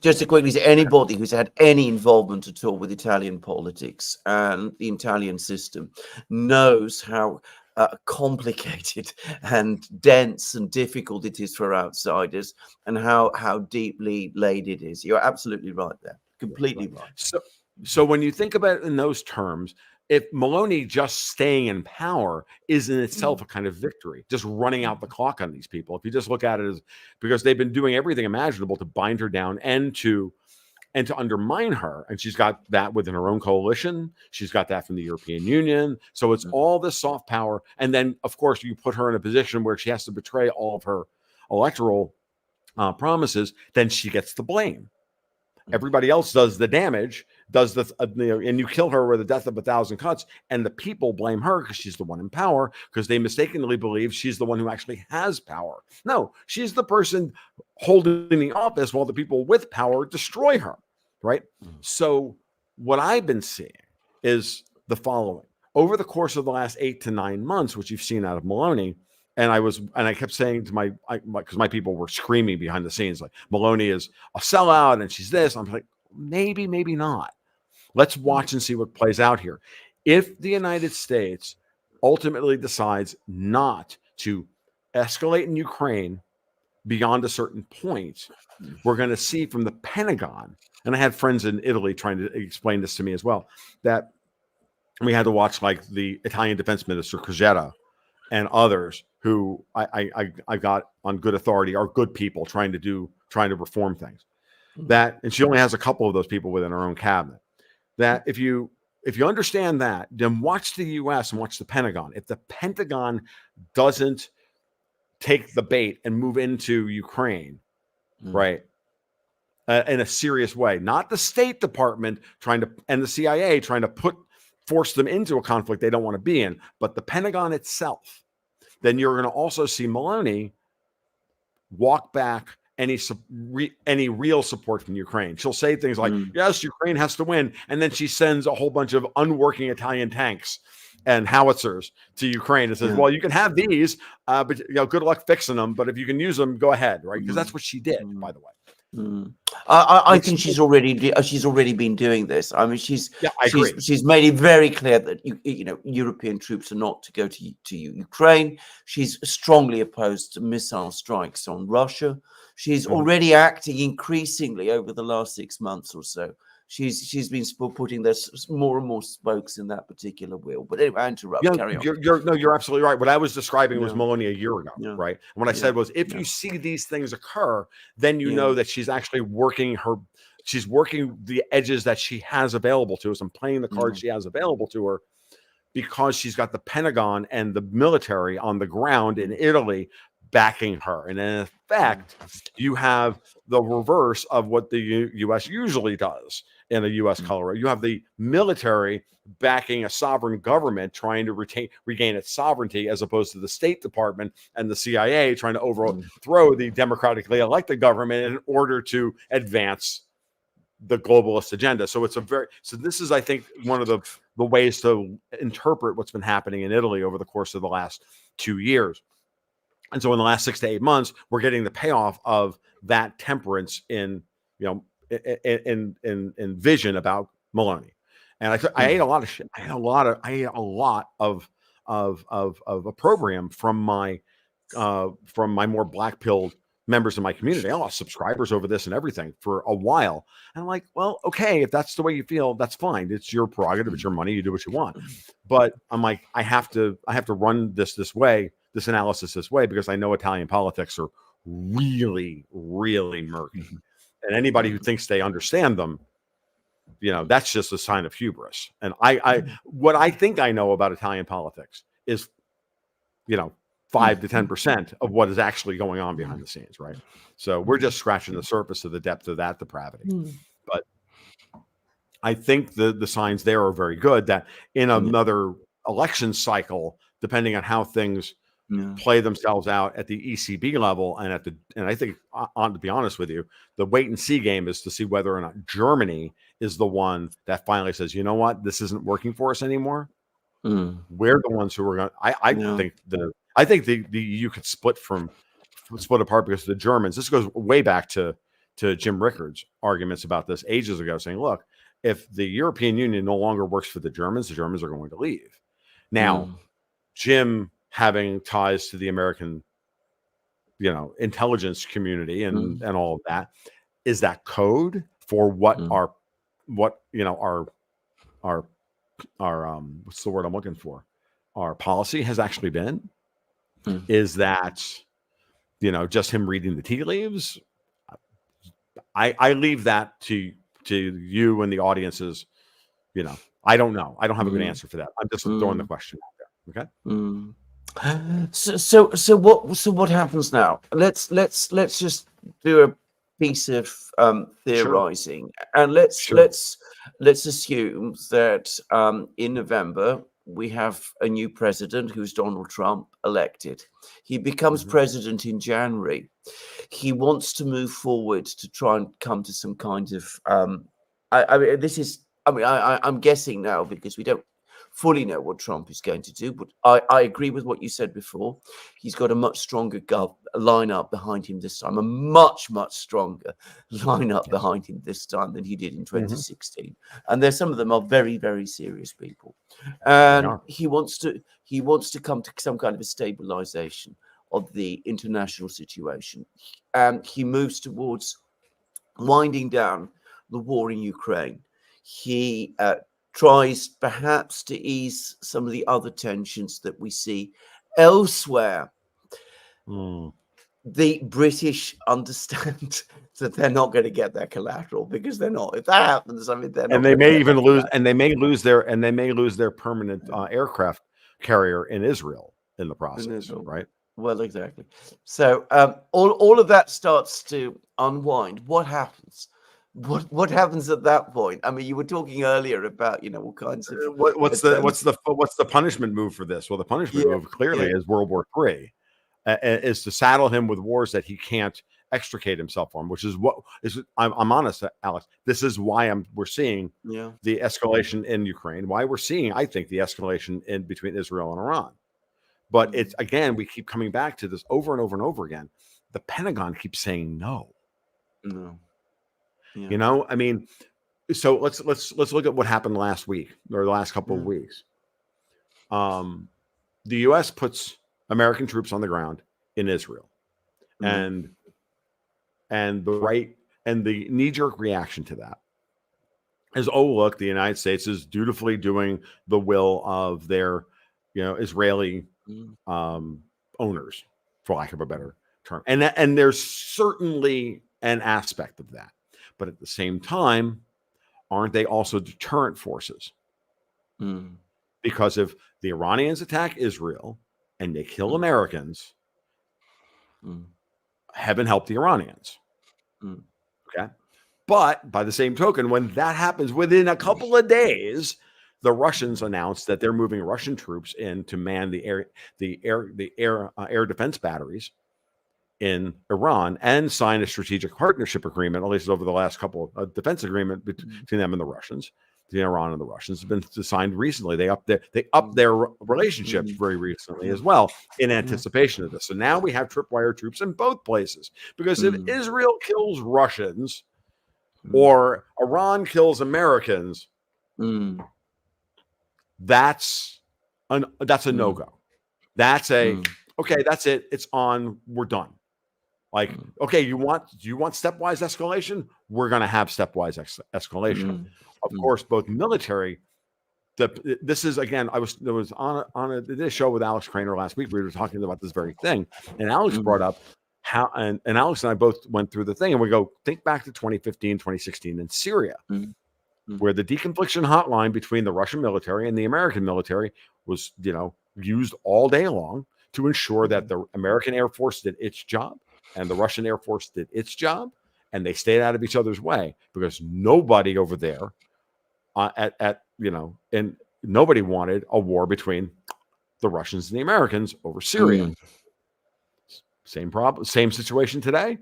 Just to quickly say, anybody who's had any involvement at all with Italian politics and the Italian system knows how complicated and dense and difficult it is for outsiders, and how deeply laid it is. You're absolutely right there. Completely right. So when you think about it in those terms, if Maloney just staying in power is in itself a kind of victory, just running out the clock on these people. If you just look at it as, because they've been doing everything imaginable to bind her down and to undermine her, and she's got that within her own coalition. She's got that from the European Union. So it's all this soft power, and then of course you put her in a position where she has to betray all of her electoral promises. Then she gets the blame. Everybody else does the damage, does the and you kill her with the death of 1,000 cuts, and the people blame her because she's the one in power, because they mistakenly believe she's the one who actually has power. No, she's the person holding the office while the people with power destroy her, right? So what I've been seeing is the following. Over the course of the last 8 to 9 months, which you've seen out of Maloney, and I kept saying to because my people were screaming behind the scenes, like, Maloney is a sellout and she's this. I'm like, maybe not. Let's watch and see what plays out here. If the United States ultimately decides not to escalate in Ukraine beyond a certain point, we're going to see from the Pentagon, and I had friends in Italy trying to explain this to me as well, that we had to watch like the Italian defense minister, Crocetta, and others who I got on good authority are good people trying to reform things. That, and she only has a couple of those people within her own cabinet. That if you understand that, then watch the U.S. and watch the Pentagon. If the Pentagon doesn't take the bait and move into Ukraine, right, in a serious way, not the State Department and the CIA trying to force them into a conflict they don't want to be in, but the Pentagon itself, then you're going to also see Maloney walk back any real support from Ukraine. She'll say things like, yes, Ukraine has to win. And then she sends a whole bunch of unworking Italian tanks and howitzers to Ukraine and says, well, you can have these, but good luck fixing them. But if you can use them, go ahead, right? Because that's what she did, by the way. I think she's already been doing this. I mean, she's made it very clear that European troops are not to go to Ukraine. She's strongly opposed to missile strikes on Russia. She's already acting increasingly over the last 6 months or so. She's been putting more and more spokes in that particular wheel. But anyway, I interrupt. Carry on. You're absolutely right. What I was describing was Maloney a year ago, right? And what I said was, if you see these things occur, then you know that she's actually working the edges that she has available to us and playing the cards she has available to her, because she's got the Pentagon and the military on the ground in Italy backing her. And in effect, you have the reverse of what the U.S. usually does in a U.S. color. You have the military backing a sovereign government trying to regain its sovereignty, as opposed to the State Department and the CIA trying to overthrow the democratically elected government in order to advance the globalist agenda. So this is, I think, one of the ways to interpret what's been happening in Italy over the course of the last 2 years. And so in the last 6 to 8 months, we're getting the payoff of that temperance in vision about Maloney. And I ate a lot of shit. I ate a lot of opprobrium from my more black-pilled members of my community. I lost subscribers over this and everything for a while. And I'm like, well, okay, if that's the way you feel, that's fine. It's your prerogative. It's your money. You do what you want. But I'm like, I have to run this way, this analysis this way, because I know Italian politics are really, really murky. And anybody who thinks they understand them, that's just a sign of hubris. And what I think I know about Italian politics is, 5 to 10% of what is actually going on behind the scenes, right? So we're just scratching the surface of the depth of that depravity. But I think the signs there are very good that in another election cycle, depending on how things play themselves out at the ECB level and I think, to be honest with you, the wait and see game is to see whether or not Germany is the one that finally says, you know what, this isn't working for us anymore. We're the ones who are going. I think the EU could split apart because the Germans. This goes way back to to Jim Rickard's arguments about this ages ago, saying, look, if the European Union no longer works for the Germans are going to leave. Now, Jim having ties to the American, intelligence community and all of that, is that code for what our what's the word I'm looking for? Our policy has actually been? Is that, just him reading the tea leaves? I leave that to you and the audiences. I don't know. I don't have a good answer for that. I'm just throwing the question out there. Okay. So what happens now? Let's just do a piece of theorizing, and let's assume that in November we have a new president who's Donald Trump elected. He becomes president in January. He wants to move forward to try and come to some kind of I'm guessing now because we don't fully know what Trump is going to do, but I agree with what you said before. He's got a much stronger lineup behind him this time, a much stronger lineup behind him this time than he did in 2016. And there's some of them are very, very serious people. And he wants to come to some kind of a stabilization of the international situation. And he moves towards winding down the war in Ukraine. He tries perhaps to ease some of the other tensions that we see elsewhere. The British understand that they're not going to get their collateral because they're not. If that happens, they're not. And they may even lose, and they may lose their permanent aircraft carrier in Israel in the process, right? Well, exactly. So all of that starts to unwind. What happens? What happens at that point? I mean, you were talking earlier about all kinds of what's the punishment move for this? Well, the punishment move clearly is World War III, is to saddle him with wars that he can't extricate himself from. Which is what is I'm honest, Alex. This is why we're seeing the escalation in Ukraine. Why we're seeing, I think, the escalation in between Israel and Iran. But it's again, we keep coming back to this over and over and over again. The Pentagon keeps saying no. Yeah. I mean, so let's look at what happened last week or the last couple of weeks. The U.S. puts American troops on the ground in Israel, and the knee-jerk reaction to that is, oh, look, the United States is dutifully doing the will of their Israeli owners, for lack of a better term, and there's certainly an aspect of that. But at the same time, aren't they also deterrent forces? Because if the Iranians attack Israel and they kill Americans, heaven help the Iranians. Okay. But by the same token, when that happens within a couple of days, the Russians announced that they're moving Russian troops in to man the air defense batteries in Iran and sign a strategic partnership agreement, at least over the last couple of defense agreement between them and the Russians, between Iran and the Russians, have been signed recently. They upped their relationships very recently as well in anticipation of this. So now we have tripwire troops in both places, because if Israel kills Russians or Iran kills Americans, that's a no-go. That's okay, that's it. It's on. We're done. Like, okay, you want stepwise escalation? We're going to have stepwise escalation. Of course, both military. This is, again, I was on this show with Alex Craner last week. We were talking about this very thing, and Alex brought up how, and Alex and I both went through the thing, and we go, think back to 2015, 2016 in Syria, where the deconfliction hotline between the Russian military and the American military was, used all day long to ensure that the American Air Force did its job and the Russian Air Force did its job, and they stayed out of each other's way, because nobody over there and nobody wanted a war between the Russians and the Americans over Syria. Same problem, same situation today.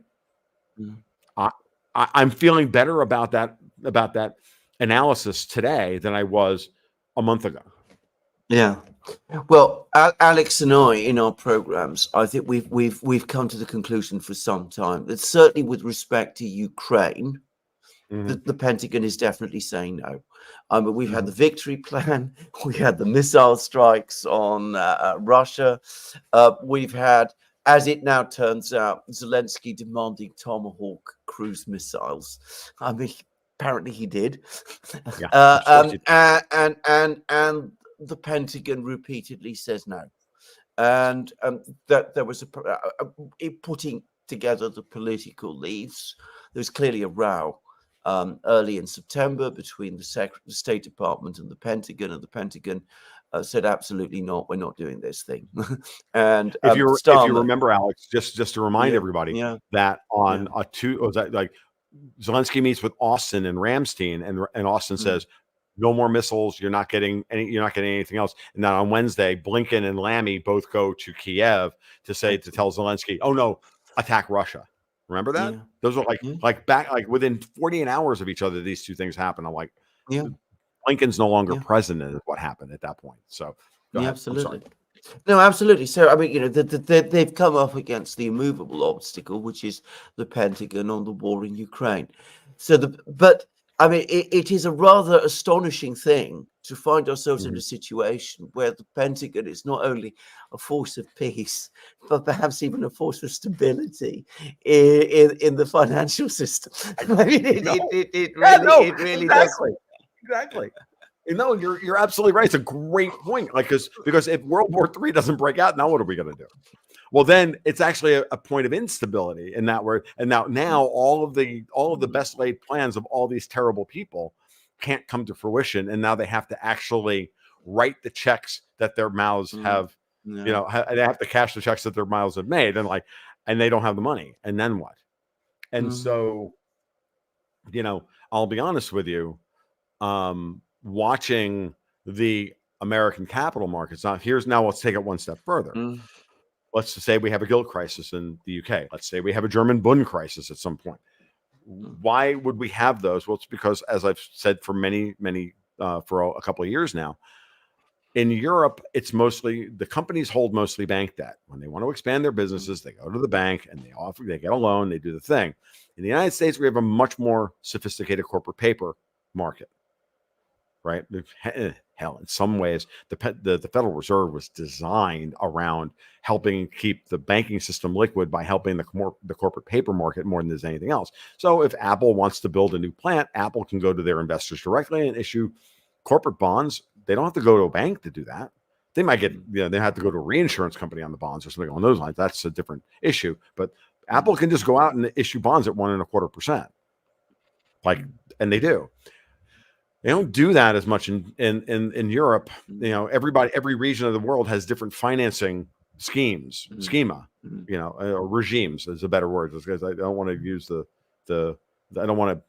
I'm feeling better about that analysis today than I was a month ago. Yeah. Well, Alex and I, in our programs, I think we've come to the conclusion for some time that certainly with respect to Ukraine, the Pentagon is definitely saying no. But we've had the victory plan, we had the missile strikes on Russia, we've had, as it now turns out, Zelensky demanding Tomahawk cruise missiles. I mean, apparently he did. Yeah, of course he did. And the Pentagon repeatedly says no, and that there was putting together the political leads. There was clearly a row early in September between the State Department and the Pentagon said absolutely not, we're not doing this thing. And if you Starmer, remember, Alex, just to remind everybody that on like Zelensky meets with Austin and Ramstein, and Austin says, no more missiles. You're not getting anything else. And then on Wednesday, Blinken and Lammy both go to Kiev to tell Zelensky, oh no, attack Russia. Remember that? Those are like within 48 hours of each other, these two things happen. I'm like, Blinken's no longer president is what happened at that point. So absolutely. No, absolutely. So, I mean, you know, they've come up against the immovable obstacle, which is the Pentagon on the war in Ukraine. So, but I mean, it is a rather astonishing thing to find ourselves in a situation where the Pentagon is not only a force of peace, but perhaps even a force of stability in the financial system. I mean, it really does. Exactly. No, you're absolutely right. It's a great point. Like, because if World War III doesn't break out, now what are we going to do? Well, then it's actually a point of instability in that word. And now all of the best laid plans of all these terrible people can't come to fruition. And now they have to actually write the checks that their mouths have, you know, they have to cash the checks that their mouths have made, and they don't have the money. And then what? And so, you know, I'll be honest with you. Watching the American capital markets. Now let's take it one step further. Let's just say we have a gilt crisis in the UK. Let's say we have a German Bund crisis at some point. Why would we have those? Well, it's because, as I've said for for a couple of years now, in Europe, it's mostly the companies hold mostly bank debt. When they want to expand their businesses, they go to the bank and they get a loan, they do the thing. In the United States, we have a much more sophisticated corporate paper market. Right? Hell, in some ways, the Federal Reserve was designed around helping keep the banking system liquid by helping the corporate paper market more than there's anything else. So if Apple wants to build a new plant, Apple can go to their investors directly and issue corporate bonds. They don't have to go to a bank to do that. They might get, they have to go to a reinsurance company on the bonds or something along those lines. That's a different issue. But Apple can just go out and issue bonds at 1.25%. And they do. They don't do that as much in Europe. You know, every region of the world has different financing schema, you know, or regimes is a better word, because I don't want to use I don't want to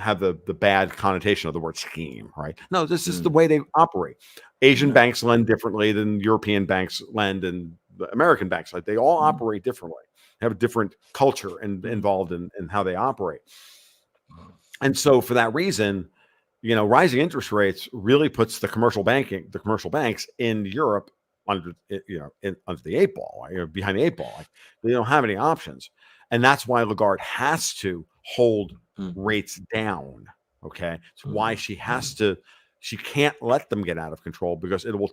have the bad connotation of the word scheme, right? No, this is the way they operate. Asian banks lend differently than European banks lend, and the American banks, like, they all operate differently, have a different culture involved in how they operate. And so for that reason, you know, rising interest rates really puts the commercial banks in Europe under the eight ball, behind the eight ball. Like, they don't have any options. And that's why Lagarde has to hold rates down. Okay. It's why she can't let them get out of control, because it will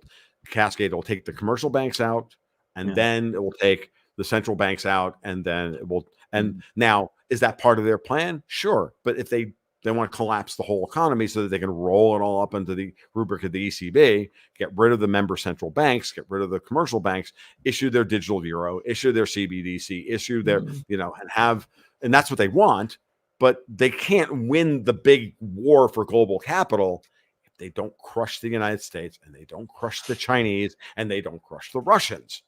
cascade. It will take the commercial banks out, and then it will take the central banks out, and then it will. And now, is that part of their plan? Sure. But if they want to collapse the whole economy so that they can roll it all up into the rubric of the ECB, get rid of the member central banks, get rid of the commercial banks, issue their digital euro, issue their CBDC, issue their, and that's what they want. But they can't win the big war for global capital if they don't crush the United States, and they don't crush the Chinese, and they don't crush the Russians.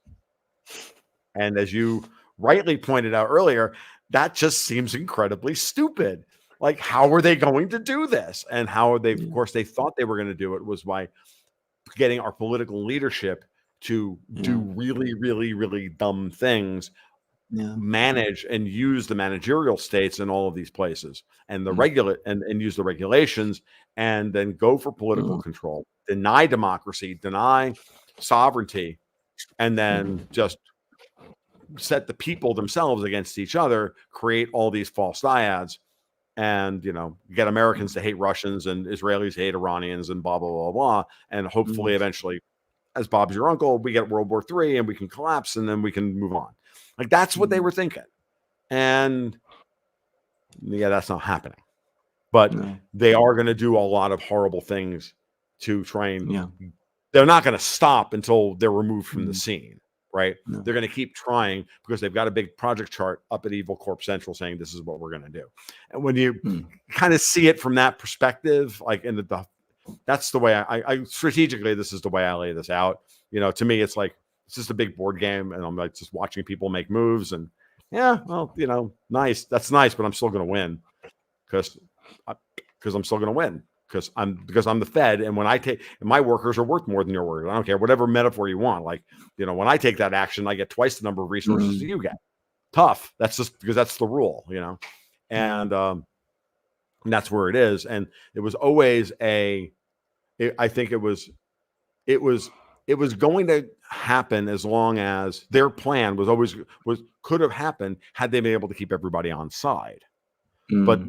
And as you rightly pointed out earlier, that just seems incredibly stupid. Like, how are they going to do this? And how are they? Of course, they thought they were going to do it was by getting our political leadership to do really, really, really dumb things manage and use the managerial states in all of these places and the and use the regulations, and then go for political control, deny democracy, deny sovereignty, and then just set the people themselves against each other, create all these false dyads, and get Americans to hate Russians and Israelis hate Iranians and blah blah blah blah, and hopefully eventually, as Bob's your uncle, we get World War III and we can collapse and then we can move on. Like that's what they were thinking, and that's not happening. But they are going to do a lot of horrible things to try and. They're not going to stop until they're removed from the scene. Right? They're going to keep trying because they've got a big project chart up at Evil Corp Central saying this is what we're going to do. And when you kind of see it from that perspective, like that's the way I strategically, this is the way I lay this out. To me, it's like, it's just a big board game, and I'm like just watching people make moves, and nice. That's nice, but I'm still going to win because I'm still going to win. Because I'm the Fed, and when my workers are worth more than your workers. I don't care, whatever metaphor you want. Like, when I take that action, I get twice the number of resources that you get. Tough. That's just because that's the rule, and that's where it is. And it was always I think it was going to happen as long as their plan could have happened had they been able to keep everybody on side. But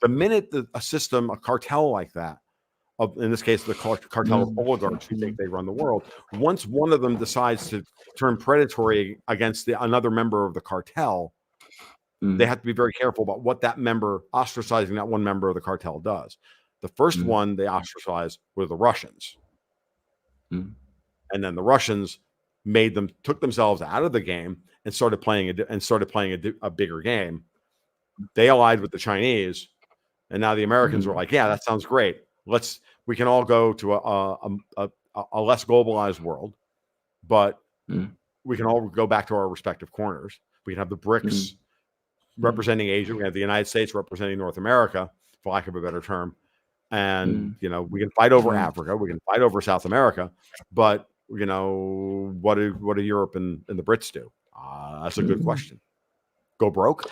the minute a cartel like that, in this case, the cartel of oligarchs who think they run the world, once one of them decides to turn predatory against another member of the cartel, they have to be very careful about what that member, ostracizing that one member of the cartel, does. The first one they ostracized were the Russians. And then the Russians took themselves out of the game and started playing a bigger game. They allied with the Chinese. And now the Americans were like, yeah, that sounds great. We can all go to a less globalized world, but we can all go back to our respective corners. We can have the BRICS representing Asia. We have the United States representing North America, for lack of a better term. And, we can fight over Africa. We can fight over South America. But, what do Europe and the Brits do? That's a good question. Go broke?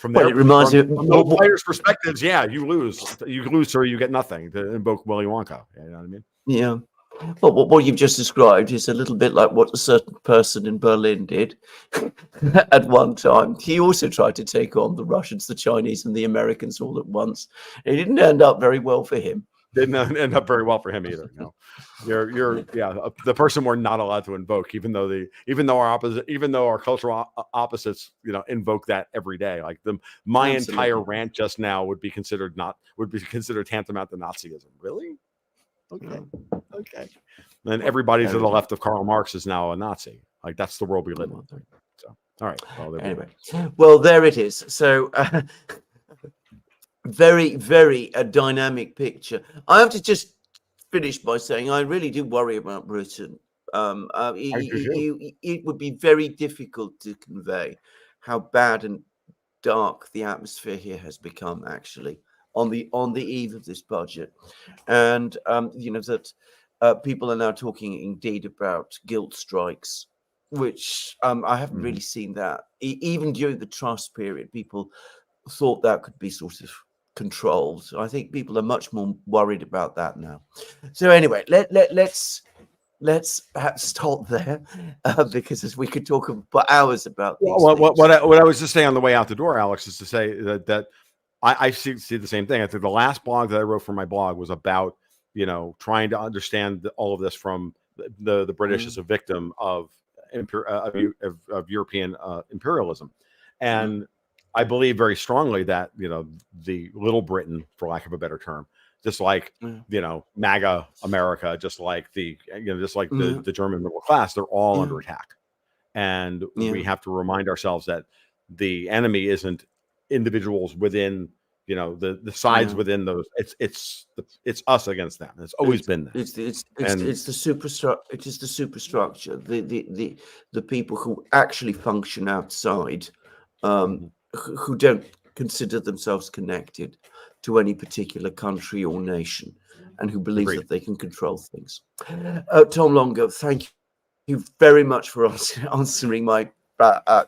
From their players' perspectives, yeah, you lose. You lose, or you get nothing. To invoke Willy Wonka, you know what I mean? Yeah. Well, what you've just described is a little bit like what a certain person in Berlin did at one time. He also tried to take on the Russians, the Chinese, and the Americans all at once. It didn't end up very well for him. Didn't end up very well for him either. No, you're the person we're not allowed to invoke, even though our cultural opposites, invoke that every day. Like my entire rant just now would be considered tantamount to Nazism. Really? Okay. And everybody to the left of Karl Marx is now a Nazi. Like that's the world we live in. So, all right. Well, there it is. So. Very, very dynamic picture. I have to just finish by saying I really do worry about Britain. It would be very difficult to convey how bad and dark the atmosphere here has become, actually, on the eve of this budget, and that people are now talking indeed about guilt strikes, which I haven't really seen that. Even during the Truss period, people thought that could be sort of controlled. I think people are much more worried about that now. So anyway, let's perhaps stop there because as we could talk for hours about these things. What I was just saying on the way out the door, Alex, is to say that I see the same thing. I think the last blog that I wrote for my blog was about trying to understand all of this from the British as a victim of European imperialism, and I believe very strongly that the Little Britain, for lack of a better term, just like MAGA America, just like the German middle class, they're all under attack, and we have to remind ourselves that the enemy isn't individuals within the sides within those. It's us against them. It's always been that. It's the superstructure. It is the superstructure. The people who actually function outside. Who don't consider themselves connected to any particular country or nation, and who believe that they can control things. Tom Luongo, thank you very much for answering my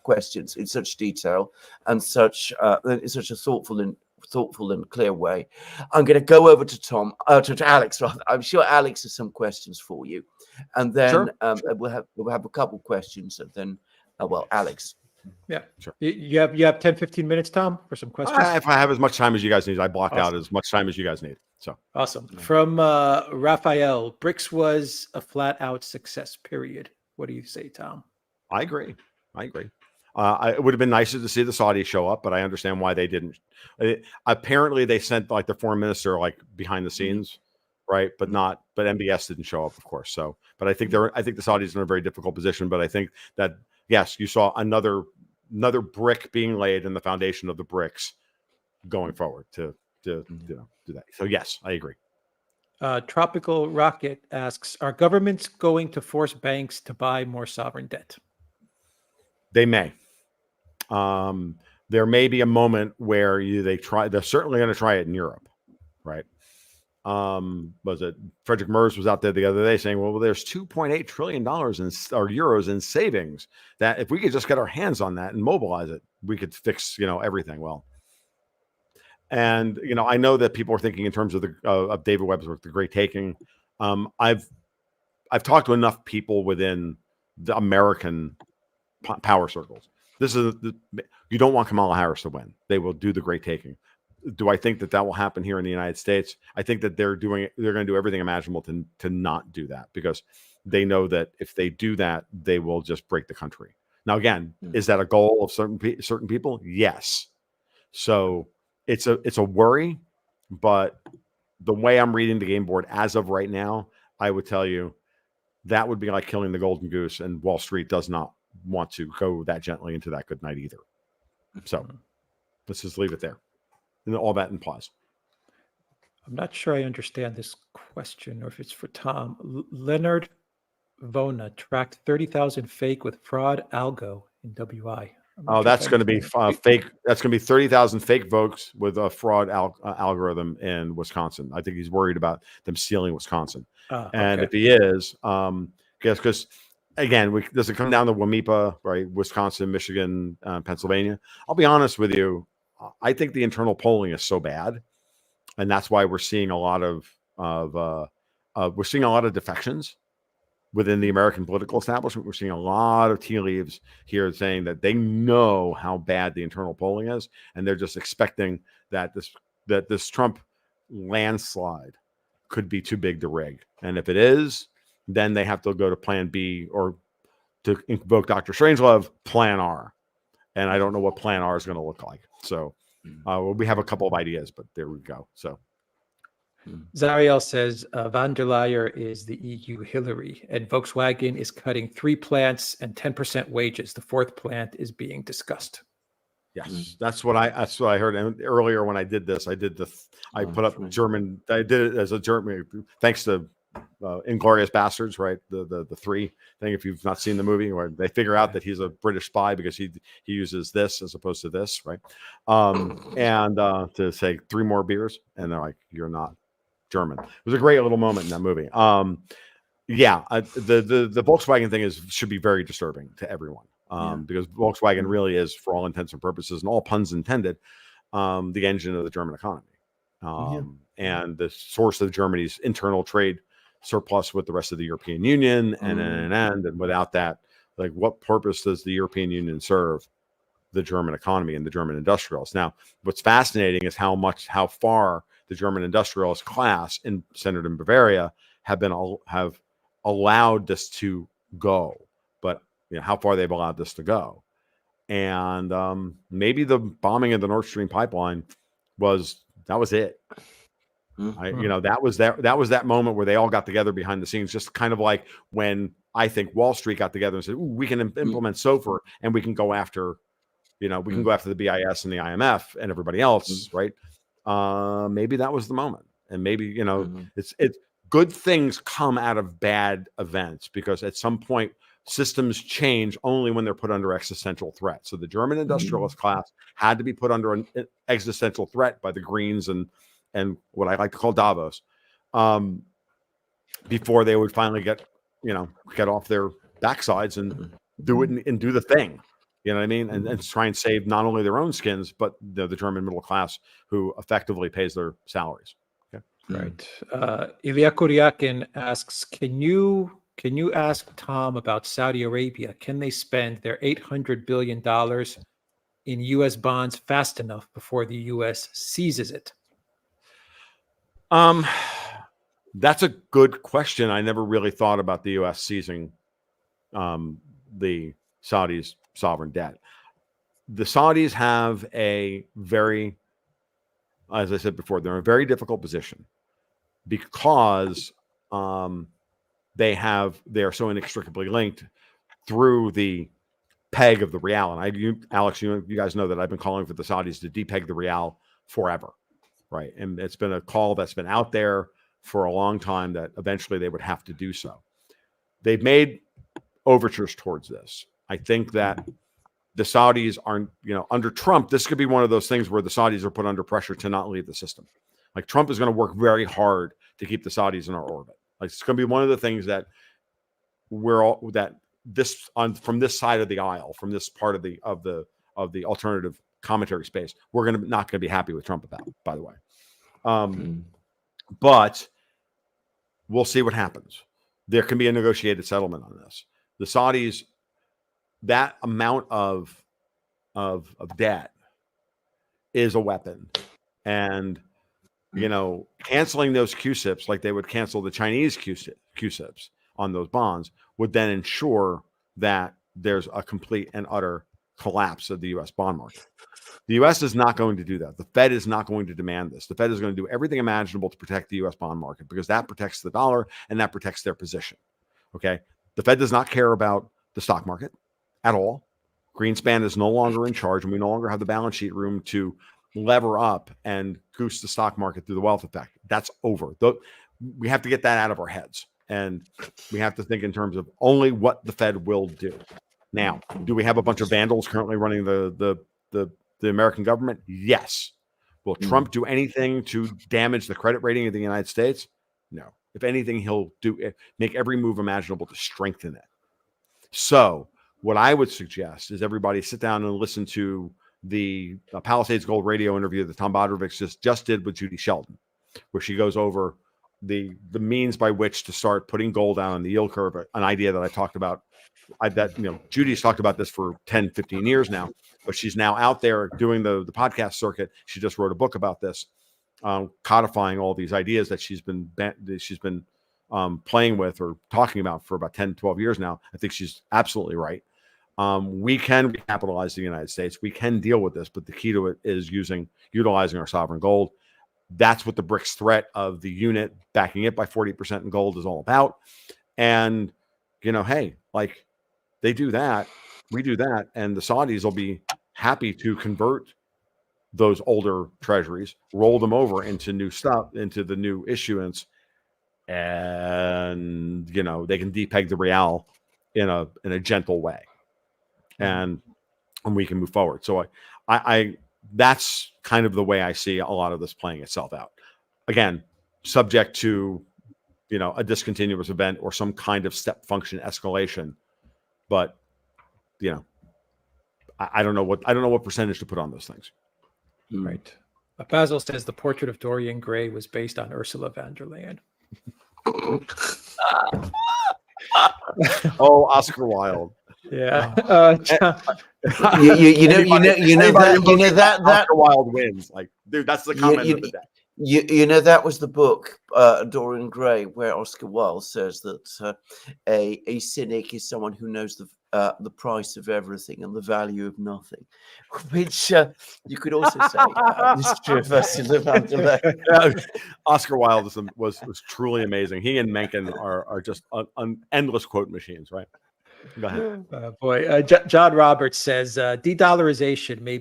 questions in such detail and such in such a thoughtful and clear way. I'm going to go over to to Alex. Rather, I'm sure Alex has some questions for you, and then Sure. we'll have a couple questions, and then Alex. Yeah, Sure. You have 10, 15 minutes, Tom, for some questions. If I have as much time as you guys need, I block Awesome. out as much time as you guys need. So awesome. From Raphael, BRICS was a flat out success, period. What do you say, Tom? I agree. It would have been nicer to see the Saudis show up, but I understand why they didn't. Apparently, they sent like the foreign minister like behind the scenes, right? But MBS didn't show up, of course. So, but I think the Saudis are in a very difficult position. But I think that yes, you saw another brick being laid in the foundation of the BRICS going forward to do that. So yes, I agree. Tropical Rocket asks, are governments going to force banks to buy more sovereign debt? They may. There may be a moment where they're certainly going to try it in Europe, right? Was it Frederick Merz was out there the other day saying, well, there's $2.8 trillion euros in savings that if we could just get our hands on that and mobilize it, we could fix, everything. Well, and, I know that people are thinking in terms of of David Webb's work, The Great Taking. I've talked to enough people within the American power circles. You don't want Kamala Harris to win. They will do the Great Taking. Do I think that will happen here in the United States? I think that they're going to do everything imaginable to not do that, because they know that if they do that, they will just break the country. Now, again, is that a goal of certain people? Yes. So it's a worry, but the way I'm reading the game board as of right now, I would tell you that would be like killing the golden goose, and Wall Street does not want to go that gently into that good night either. So let's just leave it there. And all that implies. I'm not sure I understand this question, or if it's for Tom. Leonard Vona tracked 30,000 fake with fraud algo in WI. That's going to be fake. That's going to be 30,000 fake votes with a fraud algorithm in Wisconsin. I think he's worried about them stealing Wisconsin. And if he is, because again, does it come down to WMIPA, right? Wisconsin, Michigan, Pennsylvania. I'll be honest with you. I think the internal polling is so bad, and that's why we're seeing a lot of defections within the American political establishment. We're seeing a lot of tea leaves here saying that they know how bad the internal polling is, and they're just expecting that this Trump landslide could be too big to rig. And if it is, then they have to go to Plan B, or to invoke Dr. Strangelove, Plan R. And I don't know what Plan R is going to look like. So we have a couple of ideas, but there we go. So Zariel says van der Leyen is the EU Hillary, and Volkswagen is cutting 3 plants and 10% wages. The 4th plant is being discussed. Yes, that's what I heard. And earlier when I did this, I put up German. I did it as a German, thanks to Inglourious Bastards, right? The 3 thing. If you've not seen the movie, where they figure out that he's a British spy because he uses this as opposed to this, right? And to say 3 more beers, and they're like, "You're not German." It was a great little moment in that movie. The Volkswagen thing should be very disturbing to everyone, because Volkswagen really is, for all intents and purposes, and all puns intended, the engine of the German economy, and the source of Germany's internal trade surplus with the rest of the European Union, and without that, like, what purpose does the European Union serve the German economy and the German industrials? Now, what's fascinating is how far the German industrialist class centered in Bavaria have allowed this to go, but how far they've allowed this to go. And maybe the bombing of the Nord Stream pipeline was it. That was that moment where they all got together behind the scenes, just kind of like when I think Wall Street got together and said, "Ooh, we can implement SOFR, and we can go after, go after the BIS and the IMF and everybody else," right? Maybe that was the moment, and maybe it's good things come out of bad events, because at some point systems change only when they're put under existential threat. So the German industrialist class had to be put under an existential threat by the Greens and what I like to call Davos, before they would finally get off their backsides and do it and do the thing. You know what I mean? And try and save not only their own skins, but the German middle class who effectively pays their salaries. Okay. Right. Ilya Kuryakin asks, can you ask Tom about Saudi Arabia? Can they spend their $800 billion in U.S. bonds fast enough before the U.S. seizes it? That's a good question. I never really thought about the U.S. seizing the Saudis' sovereign debt. The Saudis have a very, as I said before, they're in a very difficult position because they are so inextricably linked through the peg of the real. And Alex, you guys know that I've been calling for the Saudis to depeg the real forever, right? And it's been a call that's been out there for a long time that eventually they would have to do so. They've made overtures towards this. I think that the Saudis aren't, under Trump, this could be one of those things where the Saudis are put under pressure to not leave the system. Like Trump is going to work very hard to keep the Saudis in our orbit. Like it's going to be one of the things that from this side of the aisle, from this part of the alternative commentary space, we're not going to be happy with Trump about, by the way. But we'll see what happens. There can be a negotiated settlement on this. The Saudis, that amount of debt is a weapon. And, canceling those QSIPs like they would cancel the Chinese QSIPs on those bonds would then ensure that there's a complete and utter collapse of the U.S. bond market. The U.S. is not going to do that. The Fed is not going to demand this. The Fed is going to do everything imaginable to protect the U.S. bond market because that protects the dollar and that protects their position. Okay. The Fed does not care about the stock market at all. Greenspan is no longer in charge, and we no longer have the balance sheet room to lever up and goose the stock market through the wealth effect. That's over. We have to get that out of our heads, and we have to think in terms of only what the Fed will do. Now, do we have a bunch of vandals currently running the American government? Yes. Will Trump do anything to damage the credit rating of the United States? No. If anything, he'll make every move imaginable to strengthen it. So what I would suggest is everybody sit down and listen to the Palisades Gold radio interview that Tom Bodrovich just did with Judy Sheldon, where she goes over the means by which to start putting gold down on the yield curve, an idea that I talked about. Judy's talked about this for 10, 15 years now, but she's now out there doing the podcast circuit. She just wrote a book about this, codifying all these ideas that she's been playing with or talking about for about 10, 12 years now. I think she's absolutely right. We can recapitalize the United States. We can deal with this, but the key to it is utilizing our sovereign gold. That's what the BRICS threat of the unit backing it by 40% in gold is all about. And, hey, like they do that, we do that, and the Saudis will be happy to convert those older treasuries, roll them over into new stuff, into the new issuance, and they can depeg the real in a gentle way, and we can move forward. So I that's kind of the way I see a lot of this playing itself out. Again, subject to a discontinuous event or some kind of step function escalation, but I don't know what percentage to put on those things. Right. Basil says the portrait of Dorian Gray was based on Ursula von der Leyen. Oh, Oscar Wilde. Yeah. You know that Oscar Wilde wins. Like, dude, that's the comment of the day. That was the book, Dorian Gray, where Oscar Wilde says that a cynic is someone who knows the price of everything and the value of nothing, which you could also say is true of Ursula von der Leyen. Oscar Wilde was truly amazing. He and Mencken are just endless quote machines, right? Go ahead. John Roberts says de-dollarization may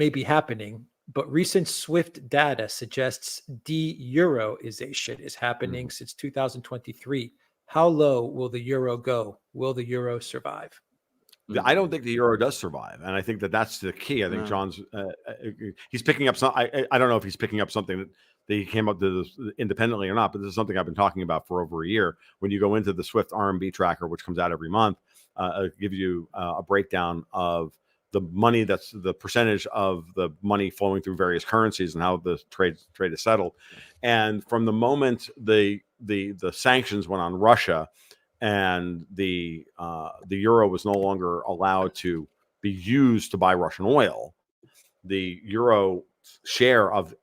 be happening, but recent SWIFT data suggests de-euroization is happening since 2023. How low will the euro go? Will the euro survive? I don't think the euro does survive, and I think that's the key. I think John's he's picking up some. I don't know if he's picking up something that he came up to this independently or not, but this is something I've been talking about for over a year. When you go into the Swift RMB tracker, which comes out every month, it gives you a breakdown of the money, that's the percentage of the money flowing through various currencies and how the trade is settled. And from the moment the sanctions went on Russia, and the euro was no longer allowed to be used to buy Russian oil, the euro share of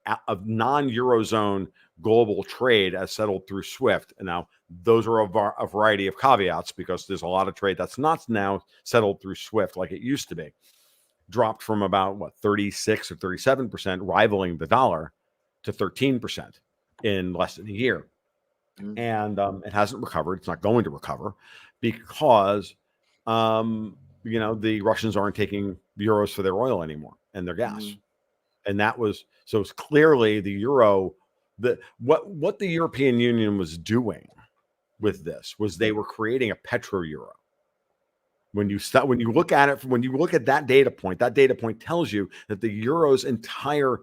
non-eurozone global trade as settled through Swift. And now those are a variety of caveats, because there's a lot of trade that's not now settled through Swift like it used to be. Dropped from about 36 or 37%, rivaling the dollar, to 13% in less than a year. And it hasn't recovered. It's not going to recover because, the Russians aren't taking euros for their oil anymore and their gas. And that was, so it's clearly the euro, what the European Union was doing with this was they were creating a petro euro. When you look at it, when you look at that data point tells you that the euro's entire,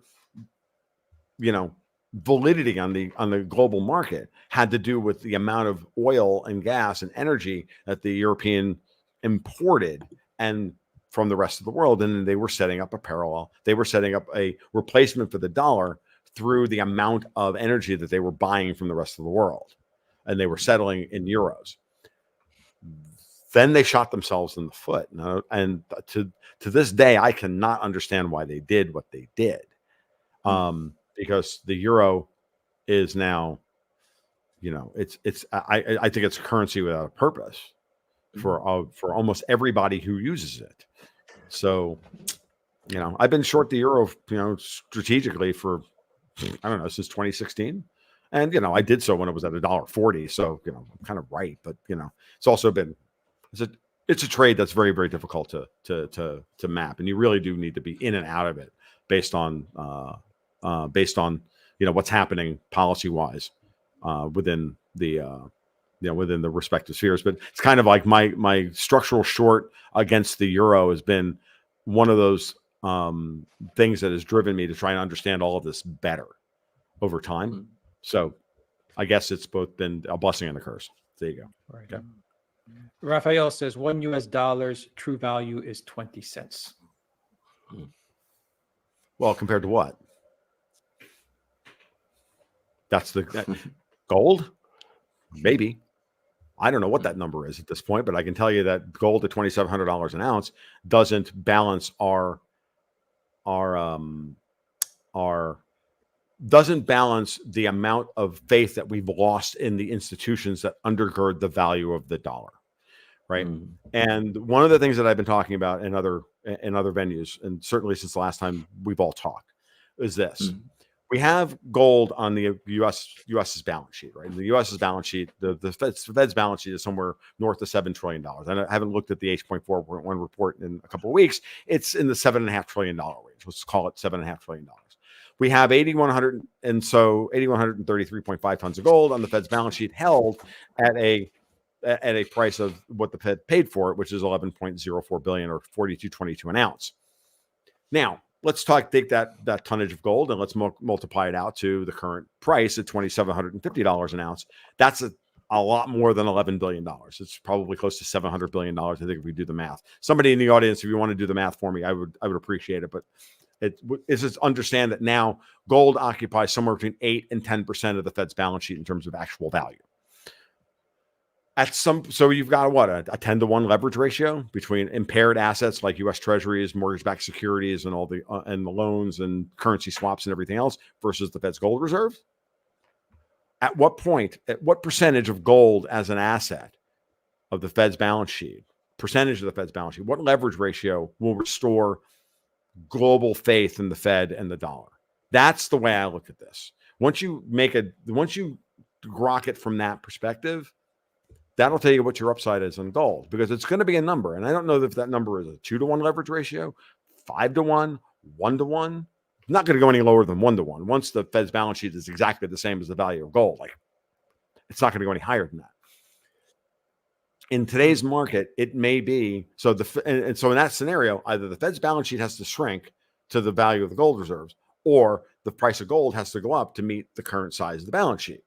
validity on the global market had to do with the amount of oil and gas and energy that the European imported and from the rest of the world. And they were setting up a replacement for the dollar through the amount of energy that they were buying from the rest of the world. And they were settling in euros. Then they shot themselves in the foot. And to this day, I cannot understand why they did what they did. Because the euro is now, I think it's a currency without a purpose for almost everybody who uses it. So, I've been short the euro, strategically for, I don't know, since 2016. And, I did so when it was at $1.40. So, I'm kind of right. But, it's also been, it's a trade that's very, very difficult to map. And you really do need to be in and out of it based on what's happening policy wise within the respective spheres. But it's kind of like my structural short against the euro has been one of those things that has driven me to try and understand all of this better over time. So I guess it's both been a blessing and a curse. There you go. Right. Okay. Raphael says $1 true value is 20 cents. Well, compared to what? That's gold? Maybe. I don't know what that number is at this point, but I can tell you that gold at $2,700 an ounce doesn't balance doesn't balance the amount of faith that we've lost in the institutions that undergird the value of the dollar, right? And one of the things that I've been talking about in other venues, and certainly since the last time we've all talked, is this. We have gold on the U.S.'s balance sheet, right? The U.S.'s balance sheet, the Fed's balance sheet is somewhere north of $7 trillion. And I haven't looked at the H.4.1 report in a couple of weeks. It's in the $7.5 trillion range. Let's call it $7.5 trillion. We have 8,133.5 tons of gold on the Fed's balance sheet, held at a price of what the Fed paid for it, which is $11.04 billion or $42.22 an ounce. Now, let's take that tonnage of gold and let's multiply it out to the current price at $2,750 an ounce. That's a lot more than $11 billion. It's probably close to $700 billion. I think if we do the math. Somebody in the audience, if you want to do the math for me, I would appreciate it. But it's just understand that now gold occupies somewhere between 8 and 10% of the Fed's balance sheet in terms of actual value. So you've got a 10-to-1 leverage ratio between impaired assets like U.S. Treasuries, mortgage-backed securities, and all the loans and currency swaps and everything else versus the Fed's gold reserve. At what percentage of gold as an asset of the Fed's balance sheet, what leverage ratio will restore global faith in the Fed and the dollar? That's the way I look at this. Once you grok it from that perspective, that'll tell you what your upside is on gold, because it's going to be a number. And I don't know if that number is a 2-to-1 leverage ratio, 5-to-1, 1-to-1. It's not going to go any lower than 1-to-1. Once the Fed's balance sheet is exactly the same as the value of gold, it's not going to go any higher than that. in today's market, it may be so. And so in that scenario, either the Fed's balance sheet has to shrink to the value of the gold reserves, or the price of gold has to go up to meet the current size of the balance sheet.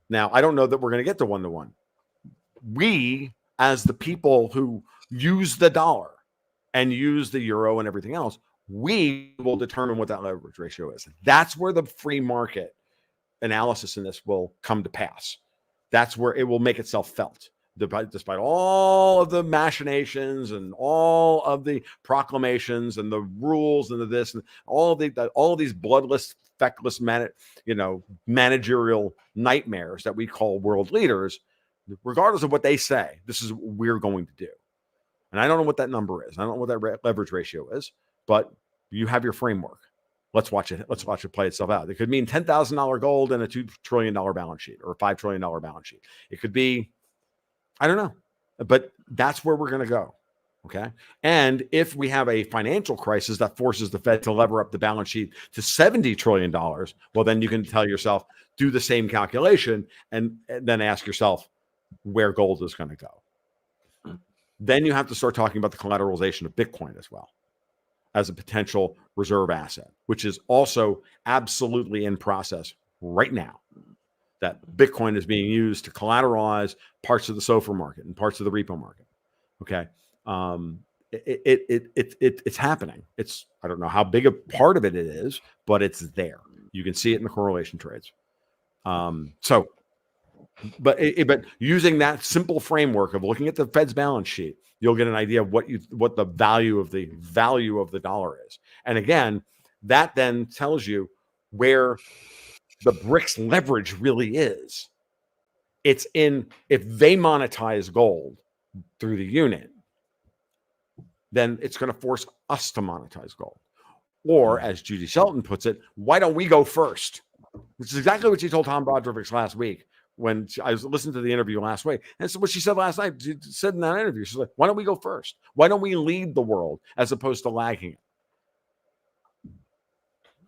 Now, I don't know that we're going to get to 1-to-1. We, as the people who use the dollar and use the euro and everything else, we will determine what that leverage ratio is. That's where the free market analysis in this will come to pass. That's where it will make itself felt. Despite all of the machinations and all of the proclamations and the rules and the this and all of these bloodless, feckless, managerial nightmares that we call world leaders, regardless of what they say, this is what we're going to do. And I don't know what that number is. I don't know what that leverage ratio is, but you have your framework. Let's watch it. Let's watch it play itself out. It could mean $10,000 gold and a $2 trillion balance sheet, or a $5 trillion balance sheet. It could be, I don't know, but that's where we're going to go. Okay. And if we have a financial crisis that forces the Fed to lever up the balance sheet to $70 trillion, well, then you can tell yourself, do the same calculation and then ask yourself where gold is going to go. Then you have to start talking about the collateralization of Bitcoin as well as a potential reserve asset, which is also absolutely in process right now. That Bitcoin is being used to collateralize parts of the SOFR market and parts of the repo market. Okay. It's happening. I don't know how big a part of it is, but it's there. You can see it in the correlation trades. But using that simple framework of looking at the Fed's balance sheet, you'll get an idea of what the value of the dollar is. And again, that then tells you where the BRICS leverage really is. It's in, if they monetize gold through the unit, then it's going to force us to monetize gold. Or as Judy Shelton puts it, why don't we go first? Which is exactly what she told Tom Broderick last week when I was listening to the interview last week. And so what she said last night, she said in that interview, she's like, why don't we go first? Why don't we lead the world as opposed to lagging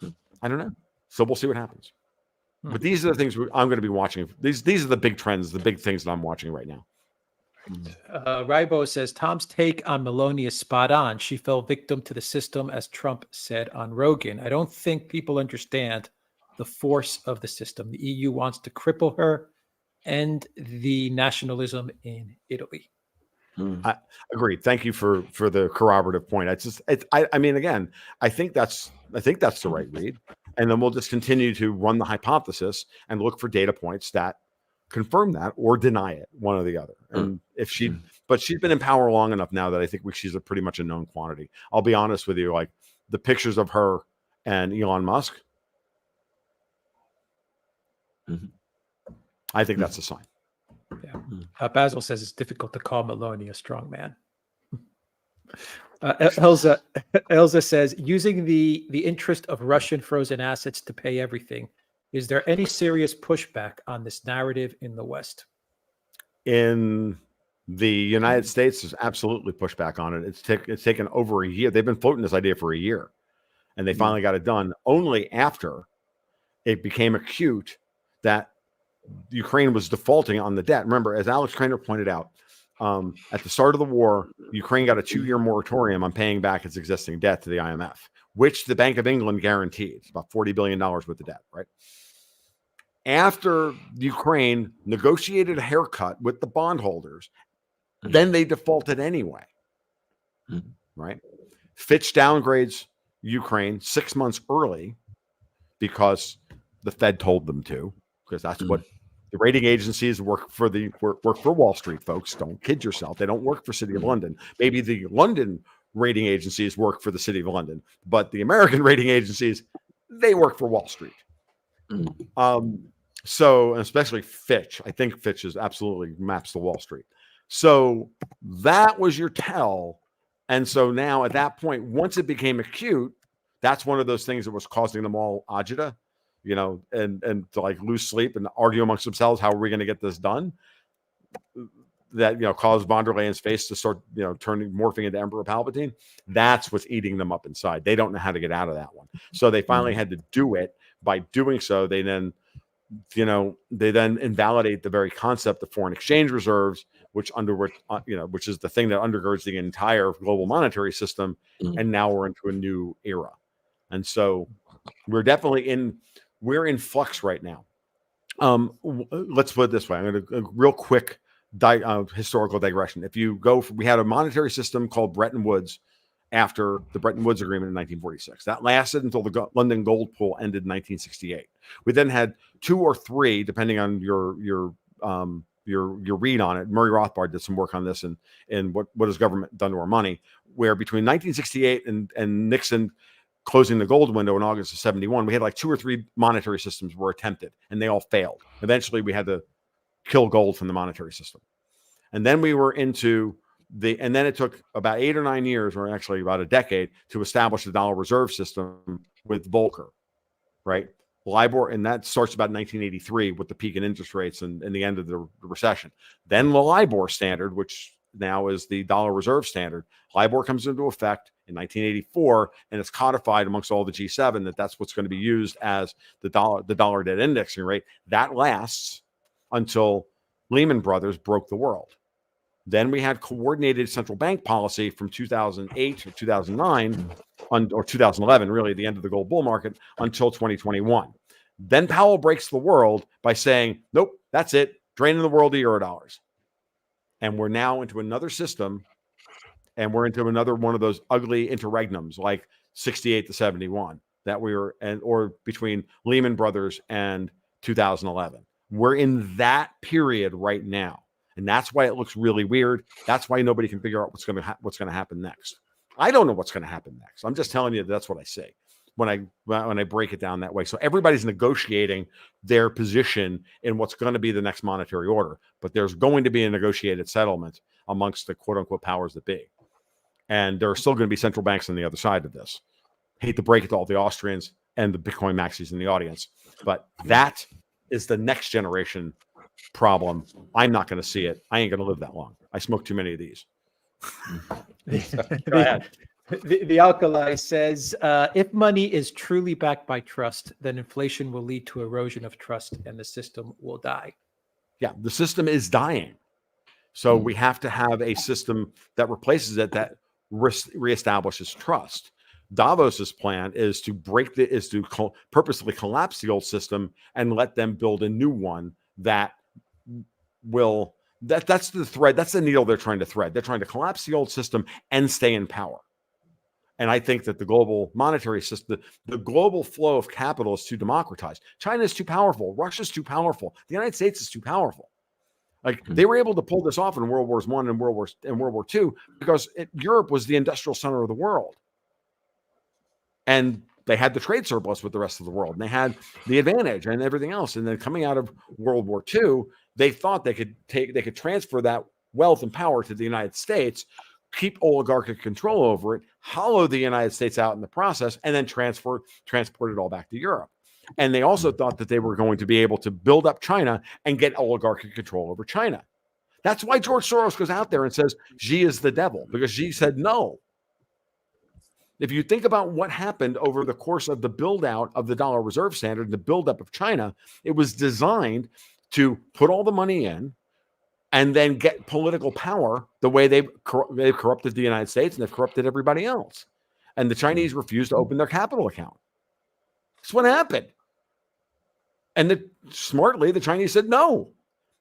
it? I don't know. So we'll see what happens. But these are the things I'm going to be watching. These are the big trends, the big things that I'm watching right now. Ribo says, Tom's take on Melania is spot on. She fell victim to the system, as Trump said on Rogan. I don't think people understand the force of the system. The EU wants to cripple her and the nationalism in Italy. I agree. Thank you for the corroborative point. I mean, again, I think that's the right read. And then we'll just continue to run the hypothesis and look for data points that confirm that or deny it, one or the other. And but she's been in power long enough now that I think she's pretty much a known quantity. I'll be honest with you, like the pictures of her and Elon Musk, I think that's a sign. Yeah. Basil says it's difficult to call Meloni a strong man. Elza says, using the interest of Russian frozen assets to pay everything, is there any serious pushback on this narrative in the West? In the United States, there's absolutely pushback on it. It's taken over a year. They've been floating this idea for a year, and they finally got it done only after it became acute that Ukraine was defaulting on the debt. Remember, as Alex Craner pointed out, at the start of the war, Ukraine got a 2-year moratorium on paying back its existing debt to the IMF, which the Bank of England guaranteed. It's about $40 billion worth of debt, right? After Ukraine negotiated a haircut with the bondholders, then they defaulted anyway, right? Fitch downgrades Ukraine 6 months early because the Fed told them to, because that's what the rating agencies work for. Work for Wall Street, folks. Don't kid yourself. They don't work for City of London. Maybe the London rating agencies work for the City of London, but the American rating agencies, they work for Wall Street. So, and especially Fitch. I think Fitch is absolutely maps to Wall Street. So that was your tell. And so now at that point, once it became acute, that's one of those things that was causing them all agita, and to like lose sleep and argue amongst themselves, how are we going to get this done? That, caused von der Leyen's face to start, morphing into Emperor Palpatine. That's what's eating them up inside. They don't know how to get out of that one. So they finally had to do it. By doing so, they then invalidate the very concept of foreign exchange reserves, which which is the thing that undergirds the entire global monetary system. And now we're into a new era. And so we're definitely we're in flux right now. Let's put it this way. I'm going to real quick historical digression. If you we had a monetary system called Bretton Woods after the Bretton Woods Agreement in 1946. That lasted until the London Gold Pool ended in 1968. We then had 2 or 3, depending on your read on it. Murray Rothbard did some work on this and what has government done to our money, where between 1968 and Nixon closing the gold window in August of 71, we had like 2 or 3 monetary systems were attempted and they all failed. Eventually we had to kill gold from the monetary system. And then we were into and then it took about 8 or 9 years, or actually about a decade, to establish the dollar reserve system with Volcker, right? LIBOR, and that starts about 1983 with the peak in interest rates and the end of the recession. Then the LIBOR standard, which now is the dollar reserve standard, LIBOR comes into effect in 1984, and it's codified amongst all the G7 that's what's going to be used as the dollar debt indexing rate. That lasts until Lehman Brothers broke the world. Then we had coordinated central bank policy from 2008 to 2009, or 2011, really the end of the gold bull market, until 2021. Then Powell breaks the world by saying, nope, that's it, draining the world of Eurodollars. And we're now into another system, and we're into another one of those ugly interregnums like 68 to 71 that we were, or between Lehman Brothers and 2011. We're in that period right now. And that's why it looks really weird. That's why nobody can figure out what's going to happen next. I don't know what's going to happen next. I'm just telling you that's what I say when I break it down that way. So everybody's negotiating their position in what's going to be the next monetary order, but there's going to be a negotiated settlement amongst the quote unquote powers that be. And there are still going to be central banks on the other side of this. Hate to break it to all the Austrians and the Bitcoin maxis in the audience, but that is the next generation problem. I'm not going to see it. I ain't going to live that long. I smoke too many of these. Go ahead. The Alkali says, if money is truly backed by trust, then inflation will lead to erosion of trust and the system will die. Yeah, the system is dying. So we have to have a system that replaces it, that reestablishes trust. Davos's plan is to purposely collapse the old system and let them build a new one that will, that's the thread, that's the needle they're trying to thread. They're trying to collapse the old system and stay in power. And I think that the global monetary system, the global flow of capital is too democratized. China is too powerful. Russia's too powerful. The United States is too powerful. Like they were able to pull this off in World Wars I and World War II because Europe was the industrial center of the world. And they had the trade surplus with the rest of the world, and they had the advantage and everything else. And then coming out of World War II, they thought they could transfer that wealth and power to the United States, keep oligarchic control over it, hollow the United States out in the process, and then transport it all back to Europe. And they also thought that they were going to be able to build up China and get oligarchic control over China. That's why George Soros goes out there and says Xi is the devil, because Xi said no. If you think about what happened over the course of the build out of the dollar reserve standard, the buildup of China, it was designed to put all the money in and then get political power the way they've corrupted the United States and they've corrupted everybody else. And the Chinese refused to open their capital account. That's what happened. And smartly, the Chinese said no.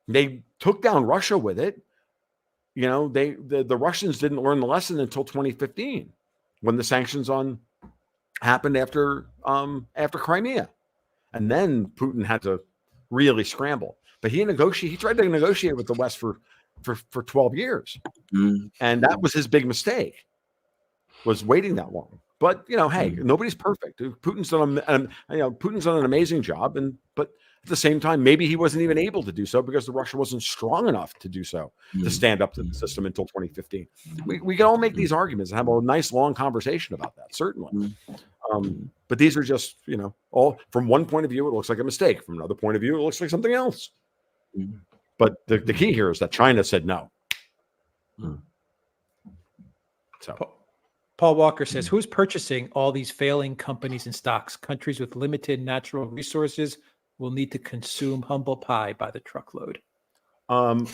They took down Russia with it. You know, the Russians didn't learn the lesson until 2015. When the sanctions happened after Crimea, and then Putin had to really scramble. But he tried to negotiate with the West for 12 years, and that was his big mistake, was waiting that long. But hey, nobody's perfect. Putin's done an amazing job, but at the same time, maybe he wasn't even able to do so because Russia wasn't strong enough to do so, to stand up to the system until 2015. We can all make these arguments and have a nice long conversation about that, certainly. But these are just, all from one point of view, it looks like a mistake. From another point of view, it looks like something else. But the key here is that China said no. So Paul Walker says, who's purchasing all these failing companies and stocks? Countries with limited natural resources will need to consume humble pie by the truckload. Um,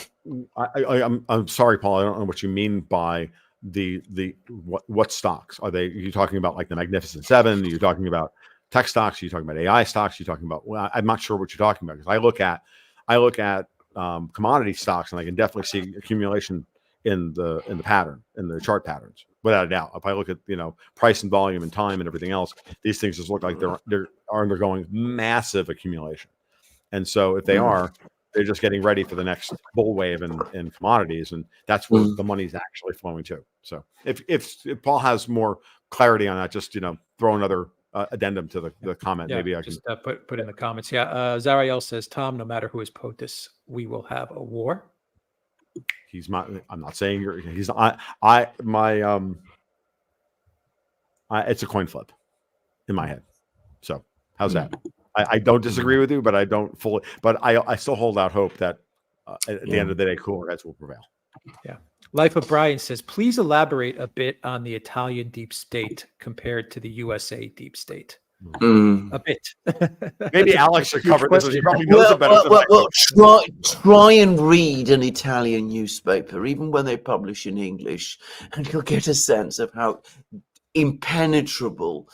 I'm sorry, Paul. I don't know what you mean by the what stocks are they? Are you talking about like the Magnificent Seven? Are you talking about tech stocks? Are you talking about AI stocks? Are you talking about? Well, I'm not sure what you're talking about, because I look at commodity stocks, and I can definitely see accumulation in the pattern, in the chart patterns, without a doubt. If I look at price and volume and time and everything else, these things just look like they're undergoing massive accumulation. And so if they are, they're just getting ready for the next bull wave in commodities, and that's where the money's actually flowing to. So if Paul has more clarity on that, just throw another addendum to the comment. Yeah, Maybe I just can. put in the comments. Yeah, Zariel says, Tom, no matter who is POTUS, we will have a war. He's not. I'm not saying you're. He's. I my it's a coin flip in my head. So how's that? I don't disagree with you, but I don't fully. But I still hold out hope that at the end of the day, cooler heads will prevail. Yeah. Life of Brian says, please elaborate a bit on the Italian deep state compared to the USA deep state. A bit. Maybe Alex should cover this. He probably knows it better than I do. Try and read an Italian newspaper, even when they publish in English, and you'll get a sense of how impenetrable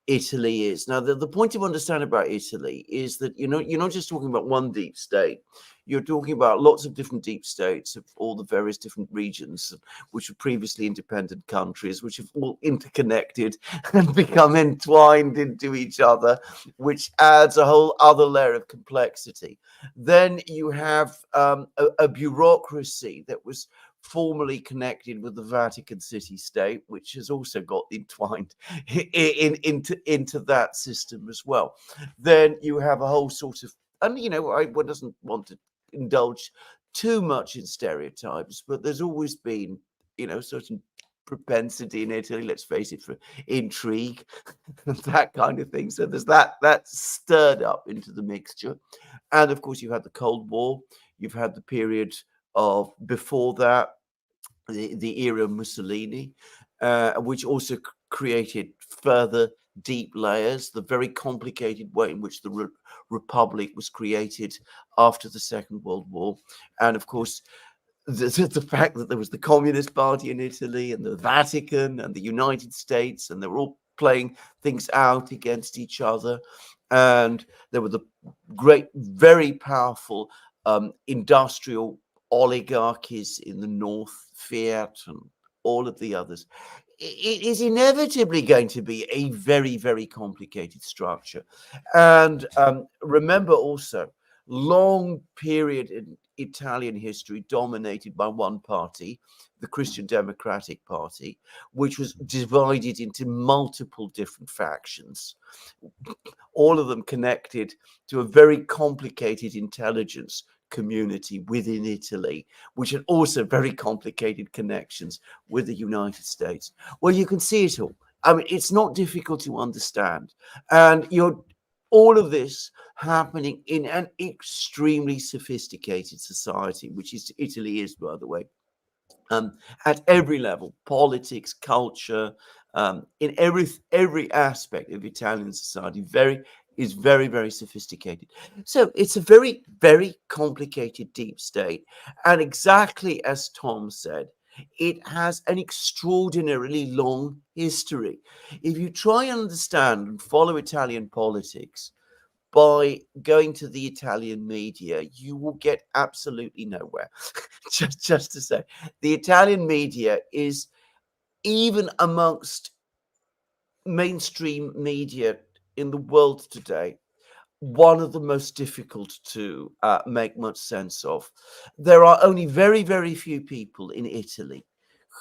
Italy is. Now, the point to understand about Italy is that you're not just talking about one deep state. You're talking about lots of different deep states of all the various different regions, which were previously independent countries, which have all interconnected and become entwined into each other, which adds a whole other layer of complexity. Then you have a bureaucracy that was formerly connected with the Vatican City State, which has also got entwined into that system as well. Then you have a whole sort of, and one doesn't want to indulge too much in stereotypes, but there's always been, certain propensity in Italy, let's face it, for intrigue, that kind of thing. So there's that stirred up into the mixture. And of course, you've had the Cold War, you've had the period of before that, the era of Mussolini, which also created further deep layers, the very complicated way in which the Republic was created after the Second World War. And of course, the fact that there was the Communist Party in Italy and the Vatican and the United States, and they were all playing things out against each other. And there were the great, very powerful industrial oligarchies in the north, Fiat and all of the others. It is inevitably going to be a very, very complicated structure. And remember also, long period in Italian history dominated by one party, the Christian Democratic Party, which was divided into multiple different factions, all of them connected to a very complicated intelligence community within Italy, which had also very complicated connections with the United States. Well, you can see it all. I mean, it's not difficult to understand. And all of this happening in an extremely sophisticated society, which is Italy is, by the way, at every level, politics, culture, in every aspect of Italian society, is very, very sophisticated. So it's a very, very complicated deep state. And exactly as Tom said, it has an extraordinarily long history. If you try and understand and follow Italian politics by going to the Italian media, you will get absolutely nowhere. just to say, the Italian media is, even amongst mainstream media in the world today, one of the most difficult to make much sense of. There are only very, very few people in Italy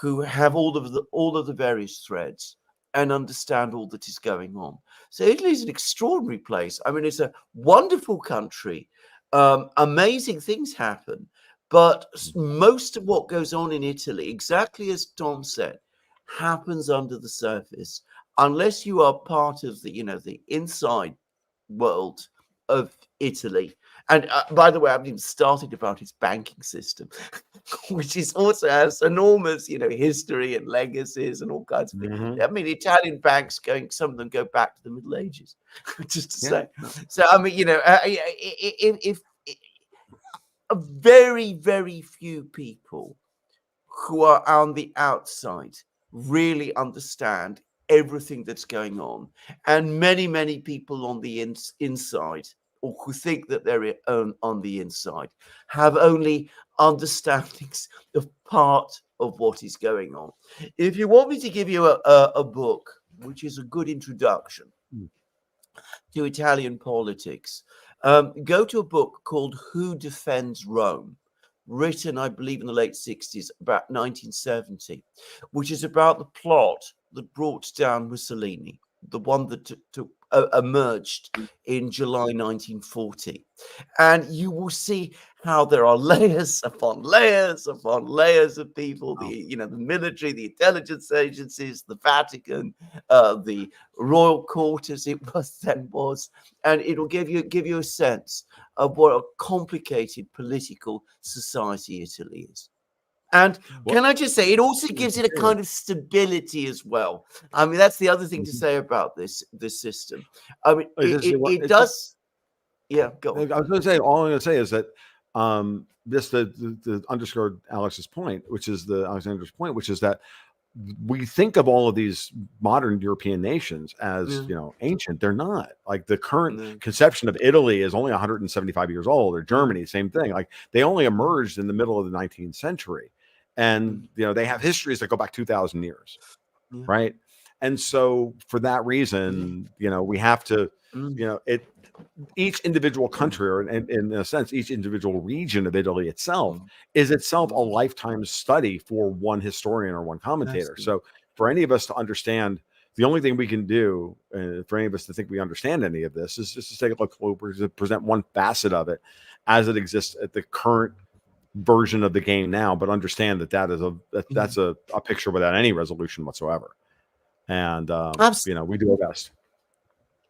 who have all of the various threads and understand all that is going on. So Italy is an extraordinary place. I mean, it's a wonderful country. Amazing things happen, but most of what goes on in Italy, exactly as Tom said, happens under the surface. Unless you are part of the inside world of Italy. And by the way, I haven't even started about its banking system, which is also has enormous, history and legacies and all kinds of things. I mean, Italian banks some of them go back to the Middle Ages, just to say. So, I mean, if a very, very few people who are on the outside really understand everything that's going on. And many, many people on the inside, or who think that they're on the inside, have only understandings of part of what is going on. If you want me to give you a book, which is a good introduction to Italian politics, go to a book called Who Defends Rome, written, I believe, in the late 60s, about 1970, which is about the plot that brought down Mussolini, the one that emerged in July 1940. And you will see how there are layers upon layers upon layers of people, the military, the intelligence agencies, the Vatican, the royal court, as it was, and it'll give you a sense of what a complicated political society Italy is. And can I just say, it also gives it a kind of stability as well. I mean, that's the other thing to say about this system. I mean, it does. Yeah, go on. I was going to say, all I'm going to say is that this the underscore Alex's point, which is Alexander's point, which is that we think of all of these modern European nations as ancient. They're not. Like the current conception of Italy is only 175 years old, or Germany, same thing. Like they only emerged in the middle of the 19th century, and they have histories that go back 2,000 years, right? And so for that reason, we have to, each individual country, or in a sense, each individual region of Italy itself is itself a lifetime study for one historian or one commentator. So for any of us to understand, the only thing we can do, for any of us to think we understand any of this, is just to take a look over, to present one facet of it as it exists at the current version of the game now, but understand that's a picture without any resolution whatsoever. And we do our best.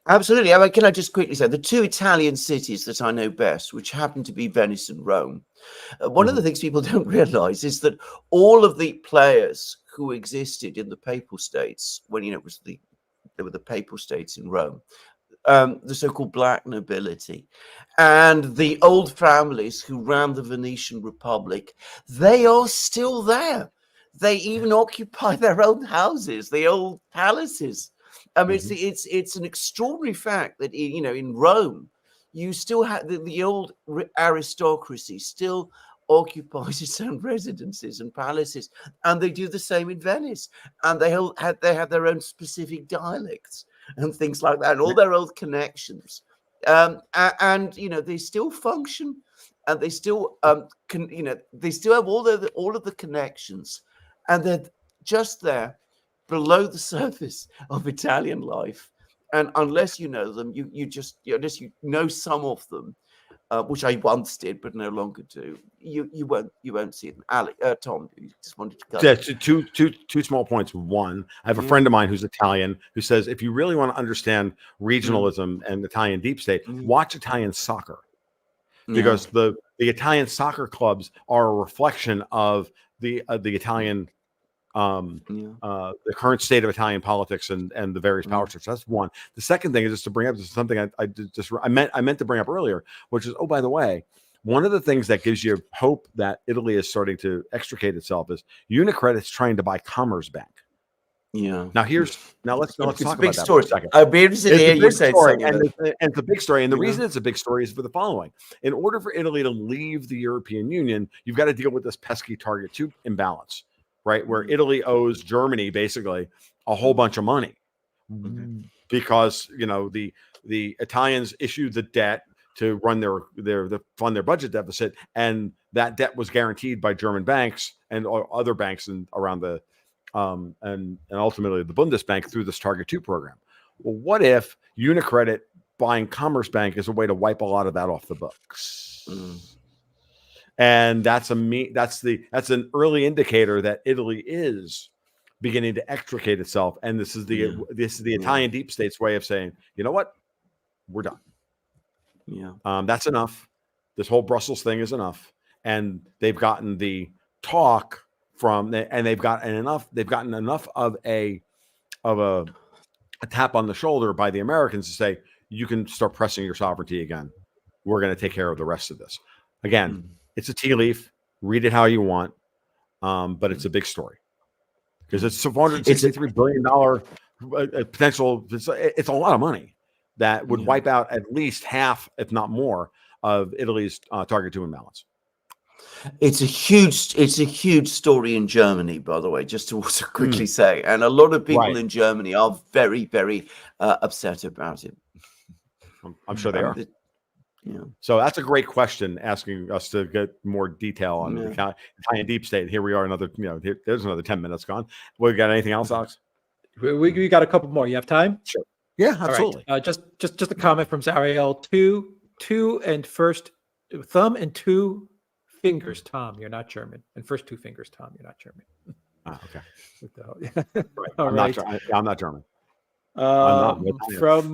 Absolutely. I mean, can I just quickly say the two Italian cities that I know best, which happen to be Venice and Rome, one of the things people don't realize is that all of the players who existed in the Papal States, when there were the Papal States in Rome, the so-called black nobility, and the old families who ran the Venetian Republic, they are still there. They even occupy their own houses, the old palaces. I mean, it's an extraordinary fact that in Rome, you still have the old aristocracy still occupies its own residences and palaces, and they do the same in Venice, and they have their own specific dialects and things like that, and all their old connections, and they still function, and they still they still have all of the connections, and they're just there below the surface of Italian life. And unless you know them, unless you know some of them, which I once did but no longer do, you won't see them. Tom, you just wanted to cut. Yeah, two small points. One, I have a friend of mine who's Italian who says if you really want to understand regionalism and Italian deep state, watch Italian soccer, because the Italian soccer clubs are a reflection of the Italian the current state of Italian politics and the various power structures. That's one. The second thing is just to bring up something I meant to bring up earlier, which is, oh, by the way, one of the things that gives you hope that Italy is starting to extricate itself is Unicredit's trying to buy Commerzbank. Yeah. Now let's talk about that story. for a second. I'd be interested to hear you say something. And it's a big story. And the reason it's a big story is for the following. In order for Italy to leave the European Union, you've got to deal with this pesky Target 2 imbalance, right? Where Italy owes Germany basically a whole bunch of money because, the Italians issued the debt to run fund their budget deficit. And that debt was guaranteed by German banks and other banks around the, and ultimately the Bundesbank through this Target 2 program. Well, what if Unicredit buying Commerzbank is a way to wipe a lot of that off the books? And that's an early indicator that Italy is beginning to extricate itself. And this is the Italian deep state's way of saying, you know what, we're done. Yeah, that's enough. This whole Brussels thing is enough. And they've gotten the talk and they've gotten enough of a tap on the shoulder by the Americans to say, you can start pressing your sovereignty again. We're going to take care of the rest of this. Again, It's a tea leaf. Read it how you want, but it's a big story because it's $463 billion potential. It's a lot of money that would wipe out at least half, if not more, of Italy's target 2 imbalance. It's a huge story in Germany, by the way, just to also quickly say, and a lot of people in Germany are very, very upset about it. I'm sure they are. So that's a great question, asking us to get more detail on the Italian deep state. Here we are, there's another 10 minutes gone. We got anything else, Alex? We got a couple more. You have time? Sure. Yeah, absolutely. All right. Just a comment from Zariel. Two and first thumb and 2 fingers, Tom. You're not German. And first 2 fingers, Tom. You're not German. Okay. Right. I'm not German. From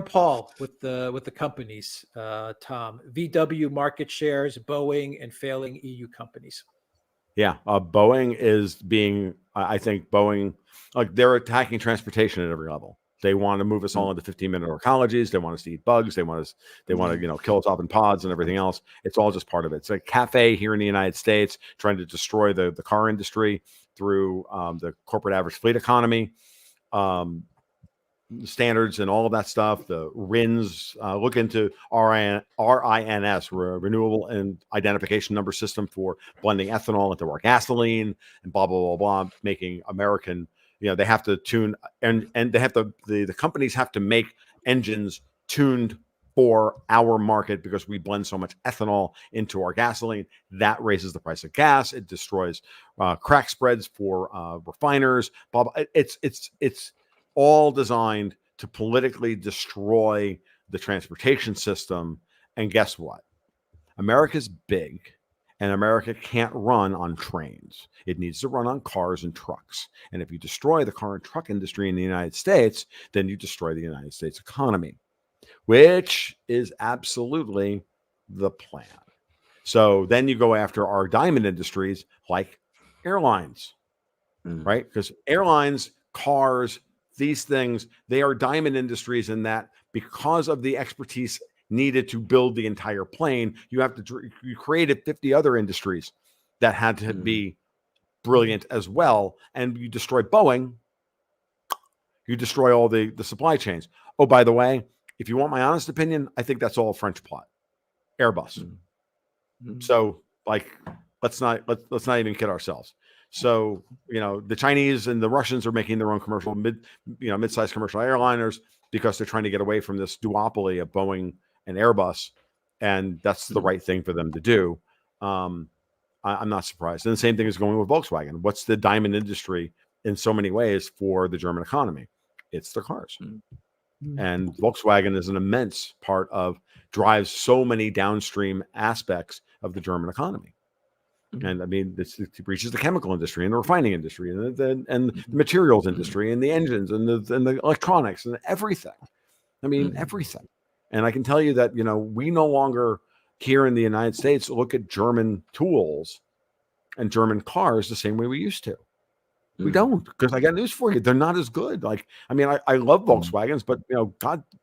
Paul with the companies, Tom, VW market shares, Boeing, and failing EU companies. Yeah, Boeing is being. I think Boeing, like, they're attacking transportation at every level. They want to move us all into 15-minute ecologies. They want us to eat bugs. They want to kill us off in pods and everything else. It's all just part of it. It's a cafe here in the United States trying to destroy the car industry through the corporate average fleet economy. Standards and all of that stuff, the RINs, look into RINS, Renewable and Identification Number System, for blending ethanol into our gasoline, and blah, blah, blah, blah, making American, they have to tune, and they have to, the companies have to make engines tuned for our market because we blend so much ethanol into our gasoline. That raises the price of gas. It destroys crack spreads for refiners. Blah, blah. It's all designed to politically destroy the transportation system. And guess what? America's big, and America can't run on trains. It needs to run on cars and trucks. And if you destroy the car and truck industry in the United States, then you destroy the United States economy, which is absolutely the plan. So then you go after our diamond industries like airlines, right? Because airlines, cars, these things, they are diamond industries in that because of the expertise needed to build the entire plane, you created 50 other industries that had to be brilliant as well. And you destroy Boeing, you destroy all the supply chains. Oh, by the way, if you want my honest opinion, I think that's all a French plot. Airbus. So, like, let's not even kid ourselves. So, the Chinese and the Russians are making their own mid-sized commercial airliners because they're trying to get away from this duopoly of Boeing and Airbus, and that's the right thing for them to do. I'm not surprised. And the same thing is going with Volkswagen. What's the diamond industry in so many ways for the German economy? It's the cars. And Volkswagen is an immense part drives so many downstream aspects of the German economy. And I mean, it reaches the chemical industry and the refining industry and the materials industry and the engines and the electronics and everything. I mean, everything. And I can tell you that, we no longer here in the United States look at German tools and German cars the same way we used to. We don't, because I got news for you. They're not as good. Like, I mean, I love Volkswagens, but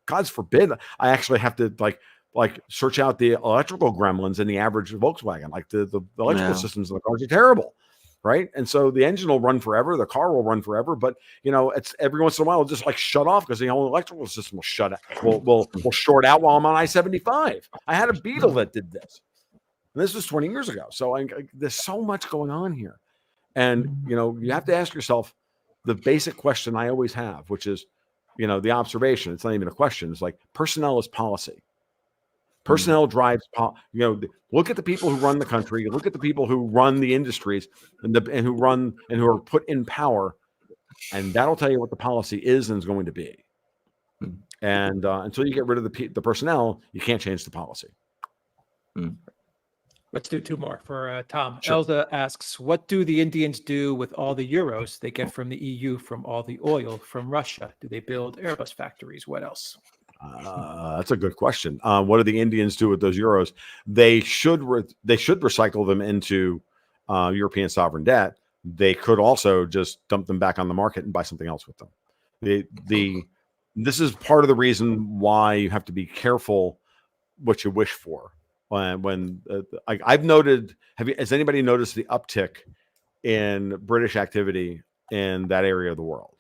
God's forbid, I actually have to like search out the electrical gremlins in the average Volkswagen. Like the electrical systems in the cars are terrible, right? And so the engine will run forever, the car will run forever, but it's every once in a while it'll just like shut off because the whole electrical system will shut out. Will short out while I'm on I-75. I had a Beetle that did this, and this was 20 years ago. So there's so much going on here. And, you have to ask yourself the basic question I always have, which is, the observation. It's not even a question. It's like personnel is policy. Personnel drives, look at the people who run the country. Look at the people who run the industries and who are put in power. And that'll tell you what the policy is and is going to be. And until you get rid of the personnel, you can't change the policy. Let's do 2 more for Tom. Sure. Elza asks, what do the Indians do with all the euros they get from the EU, from all the oil from Russia? Do they build Airbus factories? What else? That's a good question. What do the Indians do with those euros? They should recycle them into European sovereign debt. They could also just dump them back on the market and buy something else with them. This is part of the reason why you have to be careful what you wish for I've noted. Has anybody noticed the uptick in British activity in that area of the world?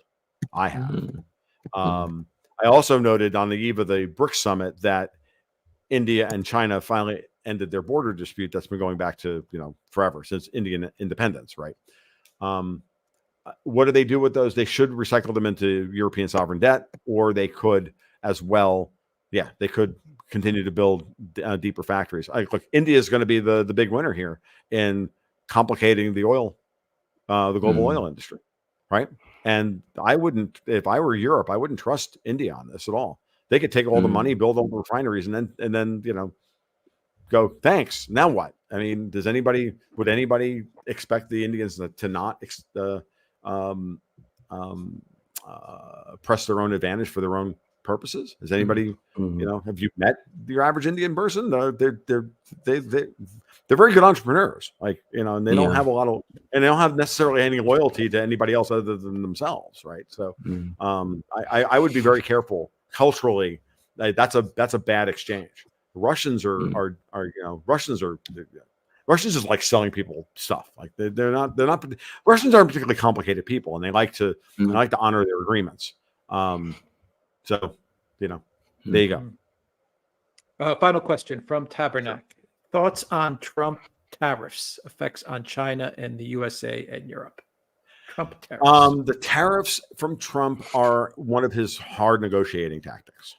I have. I also noted on the eve of the BRICS summit that India and China finally ended their border dispute that's been going back to forever, since Indian independence, right? What do they do with those? They should recycle them into European sovereign debt, or they could as well. Yeah, they could continue to build deeper factories. Look, India is going to be the big winner here in complicating the global oil industry, right? And I wouldn't, if I were Europe, I wouldn't trust India on this at all. They could take all the money, build all the refineries, and then go, thanks. Now what? I mean, would anybody expect the Indians to not press their own advantage for their own purposes? Has anybody, have you met your average Indian person? They're very good entrepreneurs, and they don't have and they don't have necessarily any loyalty to anybody else other than themselves, right? So, I would be very careful culturally. That's a bad exchange. Russians Russians is like selling people stuff. Like they're not Russians aren't particularly complicated people, and they like to honor their agreements. So there you go. Final question from Tabernacle. Thoughts on Trump tariffs, effects on China and the USA and Europe? Trump tariffs. The tariffs from Trump are one of his hard negotiating tactics.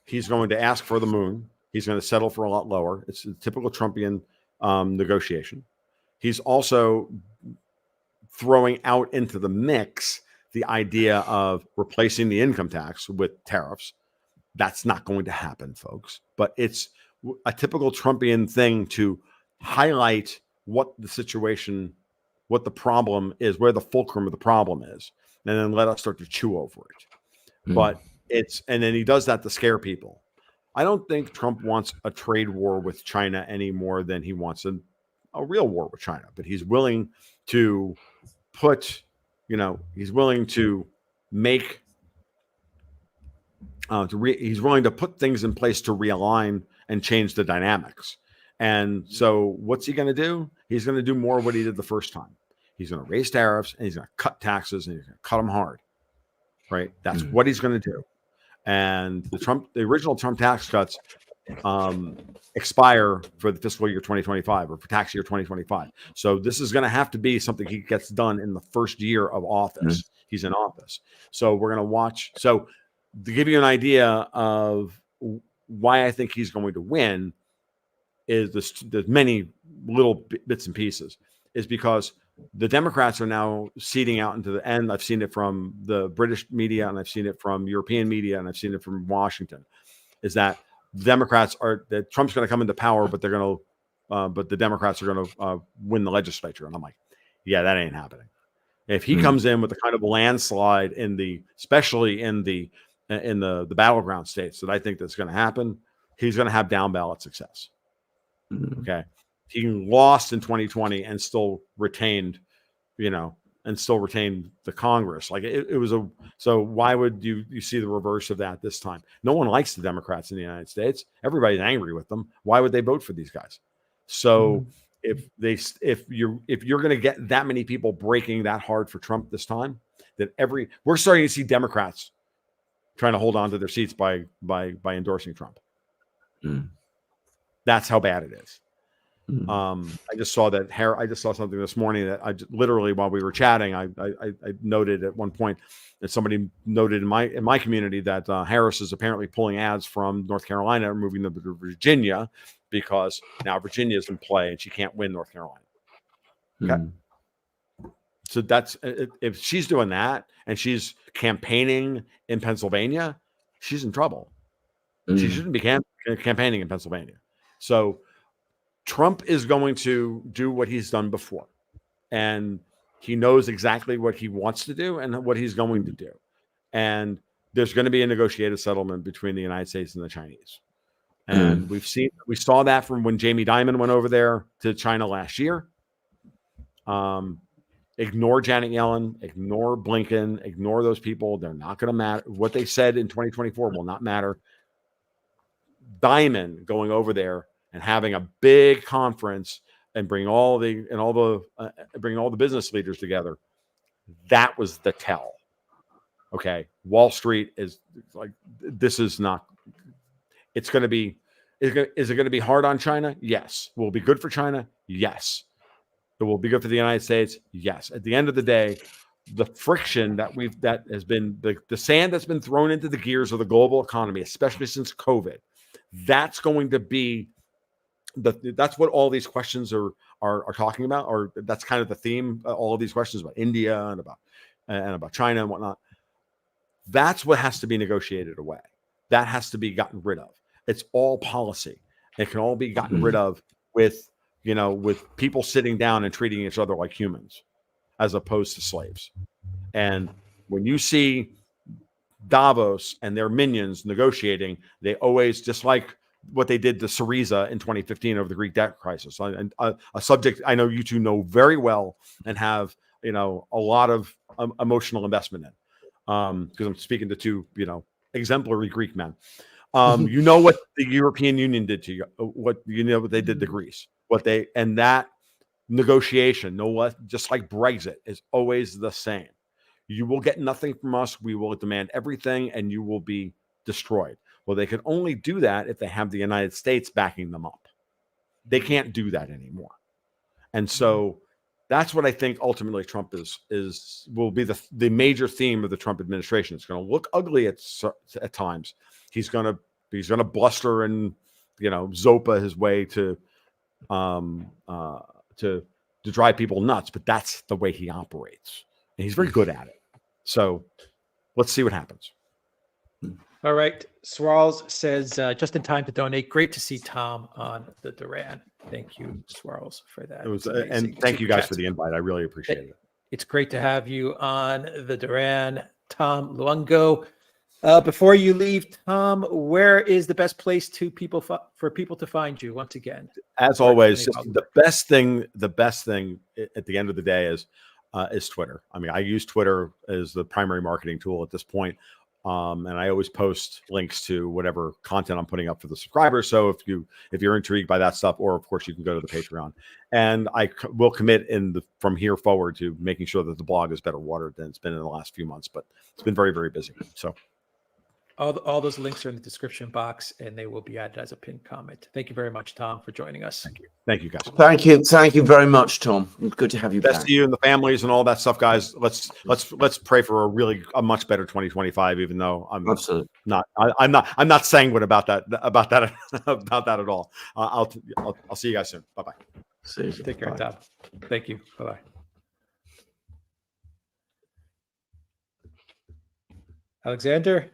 He's going to ask for the moon. He's going to settle for a lot lower. It's a typical Trumpian negotiation. He's also throwing out into the mix the idea of replacing the income tax with tariffs. That's not going to happen, folks. But it's a typical Trumpian thing to highlight what the situation, what the problem is, where the fulcrum of the problem is, and then let us start to chew over it. But and then he does that to scare people. I don't think Trump wants a trade war with China any more than he wants a real war with China, but he's willing to he's willing to make, he's willing to put things in place to realign and change the dynamics. And so what's he going to do? He's going to do more of what he did the first time. He's going to raise tariffs, and he's going to cut taxes, and he's going to cut them hard, right? That's what he's going to do. And the original Trump tax cuts expire for the fiscal year 2025 or for tax year 2025. So this is going to have to be something he gets done in the first year of office. He's in office. So we're going to watch. So to give you an idea of why I think he's going to win is there's many little bits and pieces, is because the Democrats are now seeding out into the end. I've seen it from the British media, and I've seen it from European media, and I've seen it from Washington, is that Democrats that Trump's going to come into power, but but the Democrats are going to win the legislature. And I'm like, yeah, that ain't happening. If he comes in with the kind of landslide especially in the battleground states that I think that's going to happen, he's going to have down ballot success. Okay. He lost in 2020 and still retained, the Congress. Like it was so why would you see the reverse of that this time? No one likes the Democrats in the United States. Everybody's angry with them. Why would they vote for these guys? So if you're going to get that many people breaking that hard for Trump this time, that we're starting to see Democrats trying to hold on to their seats by endorsing Trump. That's how bad it is. I just saw something this morning that literally while we were chatting, I noted at one point that somebody noted in my community that Harris is apparently pulling ads from North Carolina and moving them to Virginia because now Virginia is in play and she can't win North Carolina. Okay. So that's, if she's doing that and she's campaigning in Pennsylvania, she's in trouble. She shouldn't be campaigning in Pennsylvania. So Trump is going to do what he's done before, and he knows exactly what he wants to do and what he's going to do. And there's going to be a negotiated settlement between the United States and the Chinese. And we saw that from when Jamie Dimon went over there to China last year. Ignore Janet Yellen, ignore Blinken, ignore those people. They're not going to matter. What they said in 2024 will not matter. Dimon going over there and having a big conference and bring all the business leaders together. That was the tell. Okay, Wall Street is like, this is not. It's going to be. Is it going to be hard on China? Yes. Will it be good for China? Yes. It will be good for the United States? Yes. At the end of the day, the friction that has been the sand that's been thrown into the gears of the global economy, especially since COVID, that's going to be that's what all these questions are talking about, or that's kind of the theme. All of these questions about India and about China and whatnot. That's what has to be negotiated away. That has to be gotten rid of. It's all policy. It can all be gotten rid of with people sitting down and treating each other like humans, as opposed to slaves. And when you see Davos and their minions negotiating, they always, just like what they did to Syriza in 2015 over the Greek debt crisis, and a subject I know you two know very well and have a lot of emotional investment in, because I'm speaking to two exemplary Greek men. You know what the European Union did to you, what they did to Greece, and that negotiation, just like Brexit, is always the same. You will get nothing from us. We will demand everything, and you will be destroyed. Well, they can only do that if they have the United States backing them up. They can't do that anymore. And so that's what I think ultimately Trump will be the major theme of the Trump administration. It's going to look ugly at times. He's going to bluster and Zopa his way to drive people nuts, but that's the way he operates, and he's very good at it. So let's see what happens. All right. Swirls says, just in time to donate. Great to see Tom on the Duran. Thank you, Swirls, for that. And thank you guys for the invite. I really appreciate it. It's great to have you on the Duran, Tom Luongo. Before you leave, Tom, where is the best place for people to find you once again? As always, the best thing at the end of the day is Twitter. I mean, I use Twitter as the primary marketing tool at this point. And I always post links to whatever content I'm putting up for the subscribers. So if you're intrigued by that stuff, or of course you can go to the Patreon, and I will commit from here forward to making sure that the blog is better watered than it's been in the last few months, but it's been very, very busy. So all those links are in the description box, and they will be added as a pinned comment. Thank you very much, Tom, for joining us. Thank you, guys. Thank you very much, Tom. Good to have you back. Best to you and the families and all that stuff, guys. Let's pray for a much better 2025. Even though I'm absolutely I'm not sanguine about that at all. I'll see you guys soon. Bye bye. See you. Take care, Tom. Thank you. Bye bye. Alexander.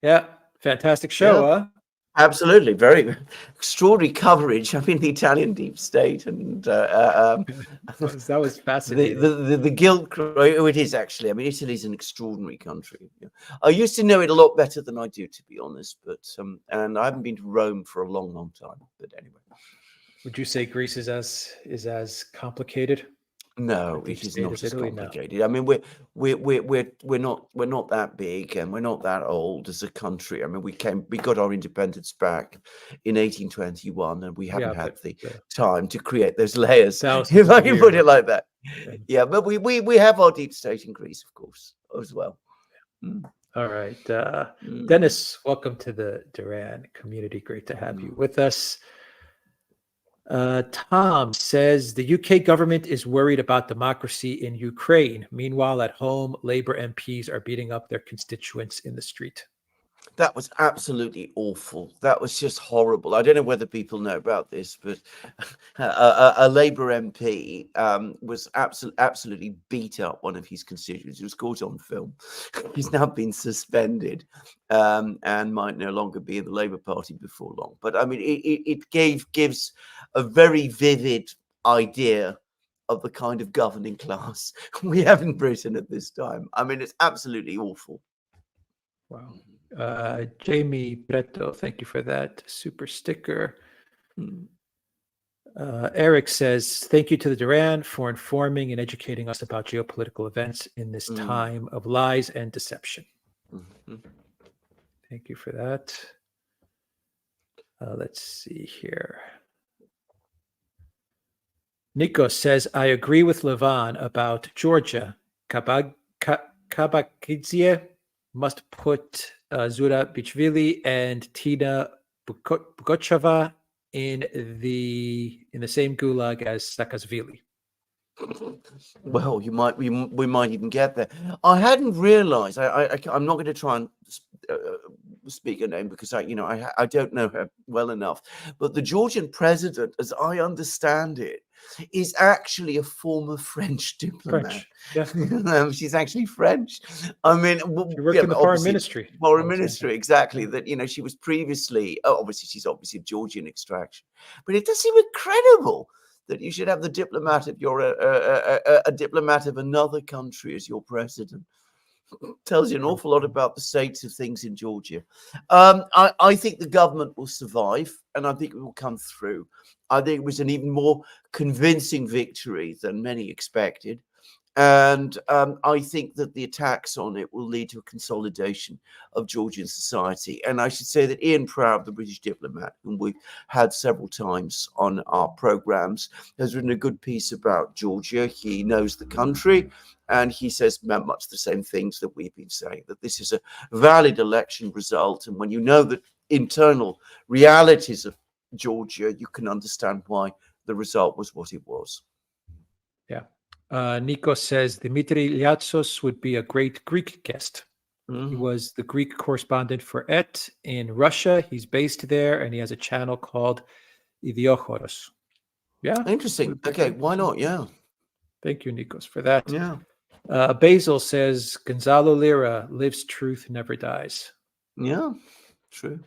Yeah, fantastic show, huh? Absolutely, very extraordinary coverage. I mean, the Italian deep state and that was fascinating. The guilt. It is actually. I mean, Italy is an extraordinary country. I used to know it a lot better than I do, to be honest. But and I haven't been to Rome for a long, long time. But anyway, would you say Greece is as complicated? No, it is not as complicated. I mean, we're not that big, and we're not that old as a country. I mean, we got our independence back in 1821, and we haven't had the time to create those layers, if I can put it like that. Yeah, but we have our deep state in Greece, of course, as well. All right, Dennis, welcome to the Duran community. Great to have you with us. Tom says the UK government is worried about democracy in Ukraine. Meanwhile, at home, Labour MPs are beating up their constituents in the street. That was absolutely awful. That was just horrible. I don't know whether people know about this, but a Labour MP was absolutely beat up one of his constituents. It was caught on film. He's now been suspended and might no longer be in the Labour Party before long. But I mean, it gives a very vivid idea of the kind of governing class we have in Britain at this time. I mean, it's absolutely awful. Wow. Jamie Preto, thank you for that super sticker. Eric says, thank you to the Duran for informing and educating us about geopolitical events in this time of lies and deception. Thank you for that. Let's see here. Nikos says, I agree with Levan about Georgia. Kabakidze must put Zura Bichvili and Tina Bukocheva in the same gulag as Saakashvili. Well, we might even get there. I hadn't realized. I'm not going to try and speak her name because I don't know her well enough. But the Georgian president, as I understand it, is actually a former French diplomat. French, yeah. She's actually French. I mean, She worked in the foreign ministry. Foreign ministry, exactly. That she was previously. She's obviously of Georgian extraction, but it does seem incredible that you should have the diplomat of a diplomat of another country as your president. Tells you an awful lot about the state of things in Georgia. I think the government will survive, and I think it will come through. I think it was an even more convincing victory than many expected. And I think that the attacks on it will lead to a consolidation of Georgian society. And I should say that Ian Proud, the British diplomat, whom we've had several times on our programs, has written a good piece about Georgia. He knows the country, and he says much the same things that we've been saying, that this is a valid election result. And when you know the internal realities of Georgia, you can understand why the result was what it was. Yeah. Nico says Dimitri Liatsos would be a great Greek guest. He was the Greek correspondent for ET in Russia. He's based there, and he has a channel called Idiochoros. Yeah. Interesting. Okay, why not? Yeah. Thank you, Nikos, for that. Yeah. Basil says Gonzalo Lira lives, truth never dies. Yeah, true.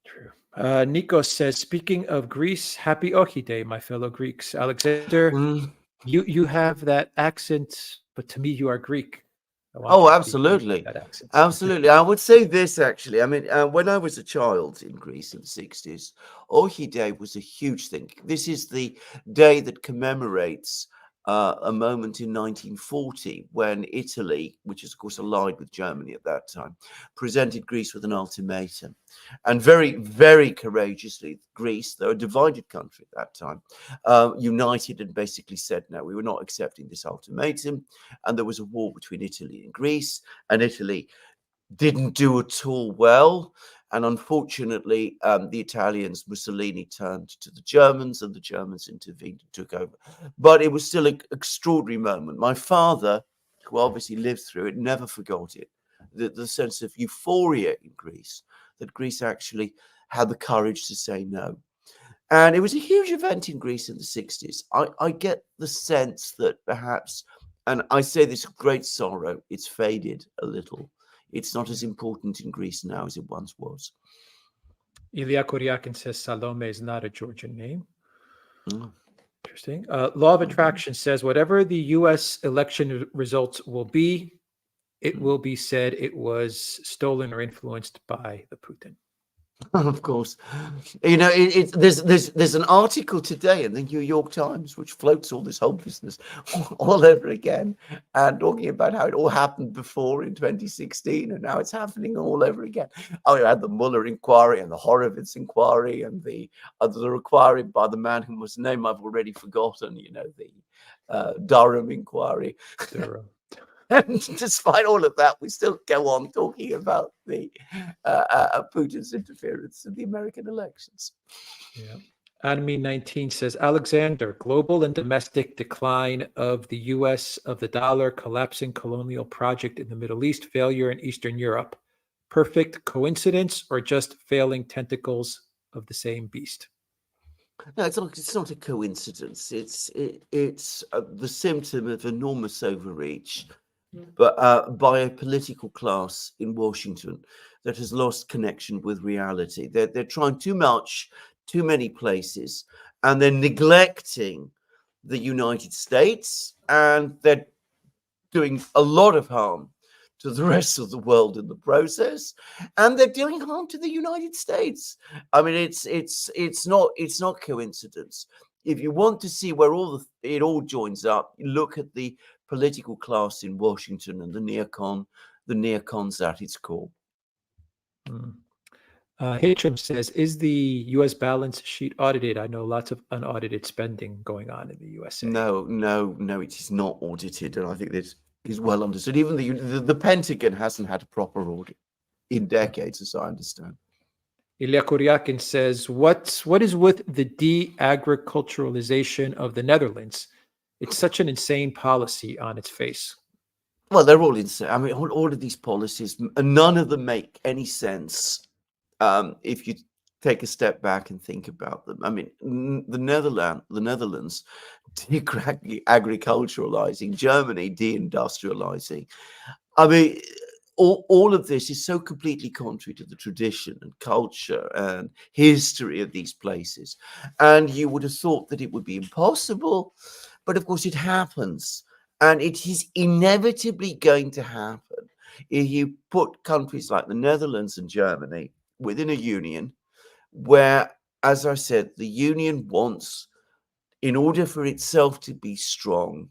True. Nikos says, speaking of Greece, happy Ohi Day, my fellow Greeks. Alexander, you have that accent, but to me, you are Greek. Oh, absolutely. Absolutely. I would say this, actually. I mean, when I was a child in Greece in the 60s, Ohi Day was a huge thing. This is the day that commemorates a moment in 1940 when Italy, which is, of course, allied with Germany at that time, presented Greece with an ultimatum. And very, very courageously, Greece, though a divided country at that time, united and basically said, no, we were not accepting this ultimatum. And there was a war between Italy and Greece, and Italy didn't do at all well. And unfortunately, the Italians, Mussolini, turned to the Germans, and the Germans intervened and took over. But it was still an extraordinary moment. My father, who obviously lived through it, never forgot it. The sense of euphoria in Greece, that Greece actually had the courage to say no. And it was a huge event in Greece in the 60s. I get the sense that perhaps, and I say this with great sorrow, it's faded a little. It's not as important in Greece now as it once was. Ilya Koryakin says Salome is not a Georgian name. Interesting. Law of Attraction says whatever the U.S. election results will be, it will be said it was stolen or influenced by the Putin. Of course, there's an article today in the New York Times which floats all this whole business all over again, and talking about how it all happened before in 2016, and now it's happening all over again. Oh, you had the Mueller inquiry and the Horowitz inquiry and the inquiry by the man whose name I've already forgotten. The Durham inquiry. Durham. And despite all of that, we still go on talking about the Putin's interference in the American elections. Yeah. Anime 19 says, Alexander, global and domestic decline of the U.S., of the dollar, collapsing colonial project in the Middle East, failure in Eastern Europe. Perfect coincidence or just failing tentacles of the same beast? No, it's not a coincidence. It's the symptom of enormous overreach, but by a political class in Washington that has lost connection with reality. They're trying too much, too many places, and they're neglecting the United States, and they're doing a lot of harm to the rest of the world in the process, and they're doing harm to the United States. I mean, it's not coincidence. If you want to see where it all joins up, look at the political class in Washington and the neocons at its core. Hitchum says, is the U.S. balance sheet audited? I know lots of unaudited spending going on in the USA. No, it is not audited, and I think this is well understood. Even the Pentagon hasn't had a proper audit in decades, as I understand. Ilya Kuryakin says, what is with the de-agriculturalization of the Netherlands? It's such an insane policy on its face. Well, they're all insane. I mean, all of these policies, none of them make any sense if you take a step back and think about them. I mean, the Netherlands agriculturalizing, Germany deindustrializing. I mean, all of this is so completely contrary to the tradition and culture and history of these places. And you would have thought that it would be impossible, but of course it happens. And it is inevitably going to happen if you put countries like the Netherlands and Germany within a union where, as I said, the union wants, in order for itself to be strong,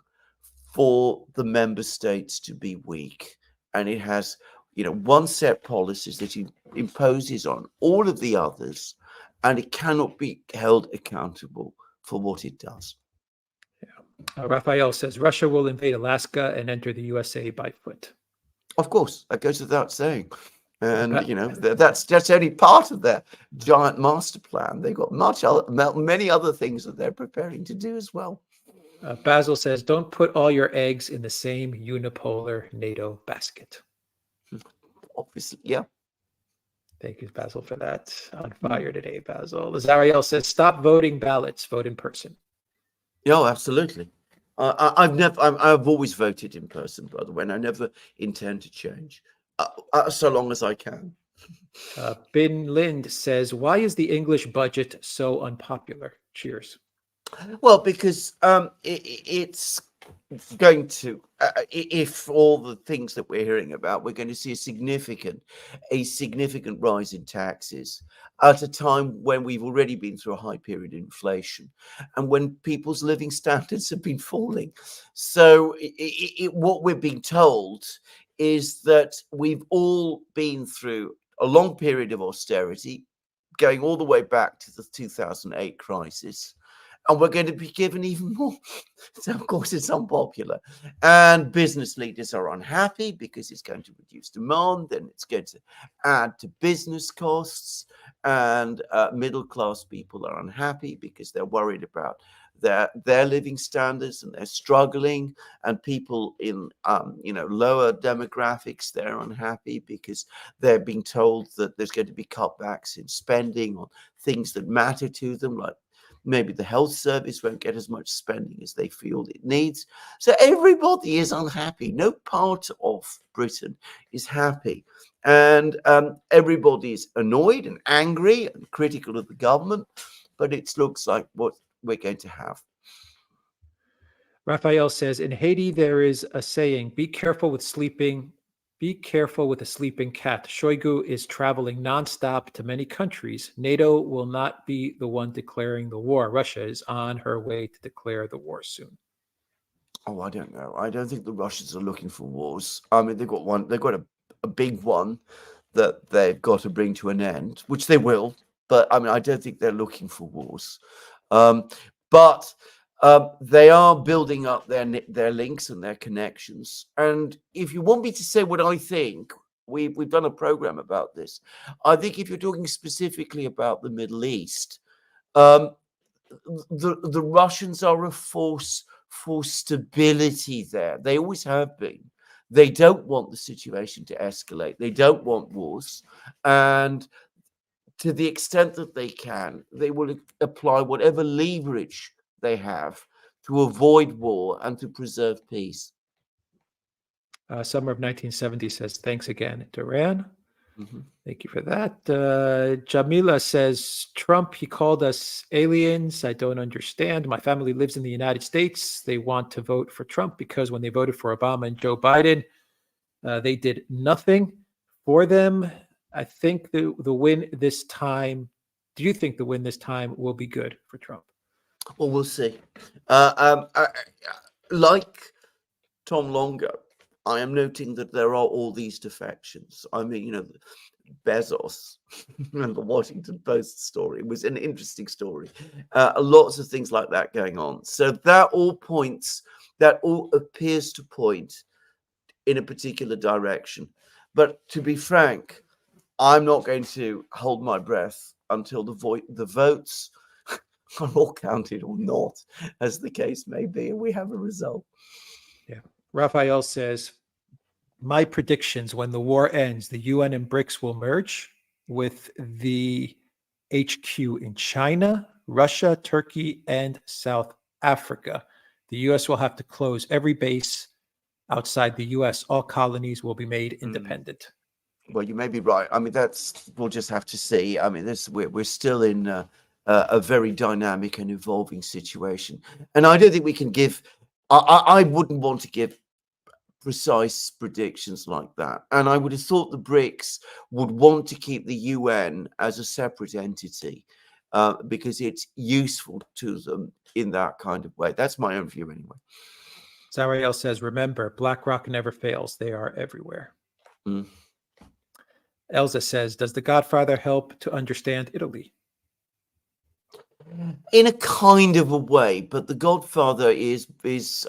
for the member states to be weak. And it has, one set policies that it imposes on all of the others, and it cannot be held accountable for what it does. Raphael says, Russia will invade Alaska and enter the USA by foot. Of course, that goes without saying. And, that's only part of their giant master plan. They've got many other things that they're preparing to do as well. Basil says, don't put all your eggs in the same unipolar NATO basket. Obviously, yeah. Thank you, Basil, for that. On fire today, Basil. Zariel says, stop voting ballots, vote in person. Yeah, absolutely. I've always voted in person, by the way, and I never intend to change, so long as I can. Bin Lind says, why is the English budget so unpopular? Cheers. Well, because it's going to, if all the things that we're hearing about, we're going to see a significant rise in taxes at a time when we've already been through a high period of inflation and when people's living standards have been falling. So what we're being told is that we've all been through a long period of austerity, going all the way back to the 2008 crisis. And we're going to be given even more. So, of course, it's unpopular. And business leaders are unhappy because it's going to reduce demand. Then it's going to add to business costs. And middle-class people are unhappy because they're worried about their living standards and they're struggling. And people in, lower demographics, they're unhappy because they're being told that there's going to be cutbacks in spending on things that matter to them, like maybe the health service won't get as much spending as they feel it needs. So everybody is unhappy. No part of Britain is happy. And everybody is annoyed and angry and critical of the government. But it looks like what we're going to have. Raphael says, in Haiti, there is a saying, be careful with a sleeping cat. Shoigu is traveling nonstop to many countries. NATO will not be the one declaring the war. Russia is on her way to declare the war soon. Oh, I don't know. I don't think the Russians are looking for wars. I mean, they've got a big one that they've got to bring to an end, which they will. But I mean, I don't think they're looking for wars. But they are building up their links and their connections. And if you want me to say what I think, we've done a program about this. I think if you're talking specifically about the Middle East, the Russians are a force for stability there. They always have been. They don't want the situation to escalate. They don't want wars. And to the extent that they can, they will apply whatever leverage they have to avoid war and to preserve peace. Summer of 1970 says, thanks again, Duran. Mm-hmm. Thank you for that. Jamila says, Trump, he called us aliens. I don't understand. My family lives in the United States. They want to vote for Trump because when they voted for Obama and Joe Biden, they did nothing for them. I think the win this time, do you think the win this time will be good for Trump? Well, we'll see. Like Tom Luongo, I am noting that there are all these defections. I mean, Bezos and the Washington Post story. It was an interesting story. Lots of things like that going on. So that all appears to point in a particular direction. But to be frank, I'm not going to hold my breath until the votes are all counted or not, as the case may be, and we have a result. Yeah. Raphael says, my predictions: when the war ends, the UN and BRICS will merge with the HQ in China, Russia, Turkey, and South Africa. The US will have to close every base outside the US. All colonies will be made independent. Well, you may be right. I mean, we'll just have to see. I mean, we're still in a very dynamic and evolving situation, and I don't think we can give. I wouldn't want to give precise predictions like that. And I would have thought the BRICS would want to keep the UN as a separate entity because it's useful to them in that kind of way. That's my own view anyway. Zariel says, remember, BlackRock never fails. They are everywhere. Elza says, does The Godfather help to understand Italy? In a kind of a way, but The Godfather is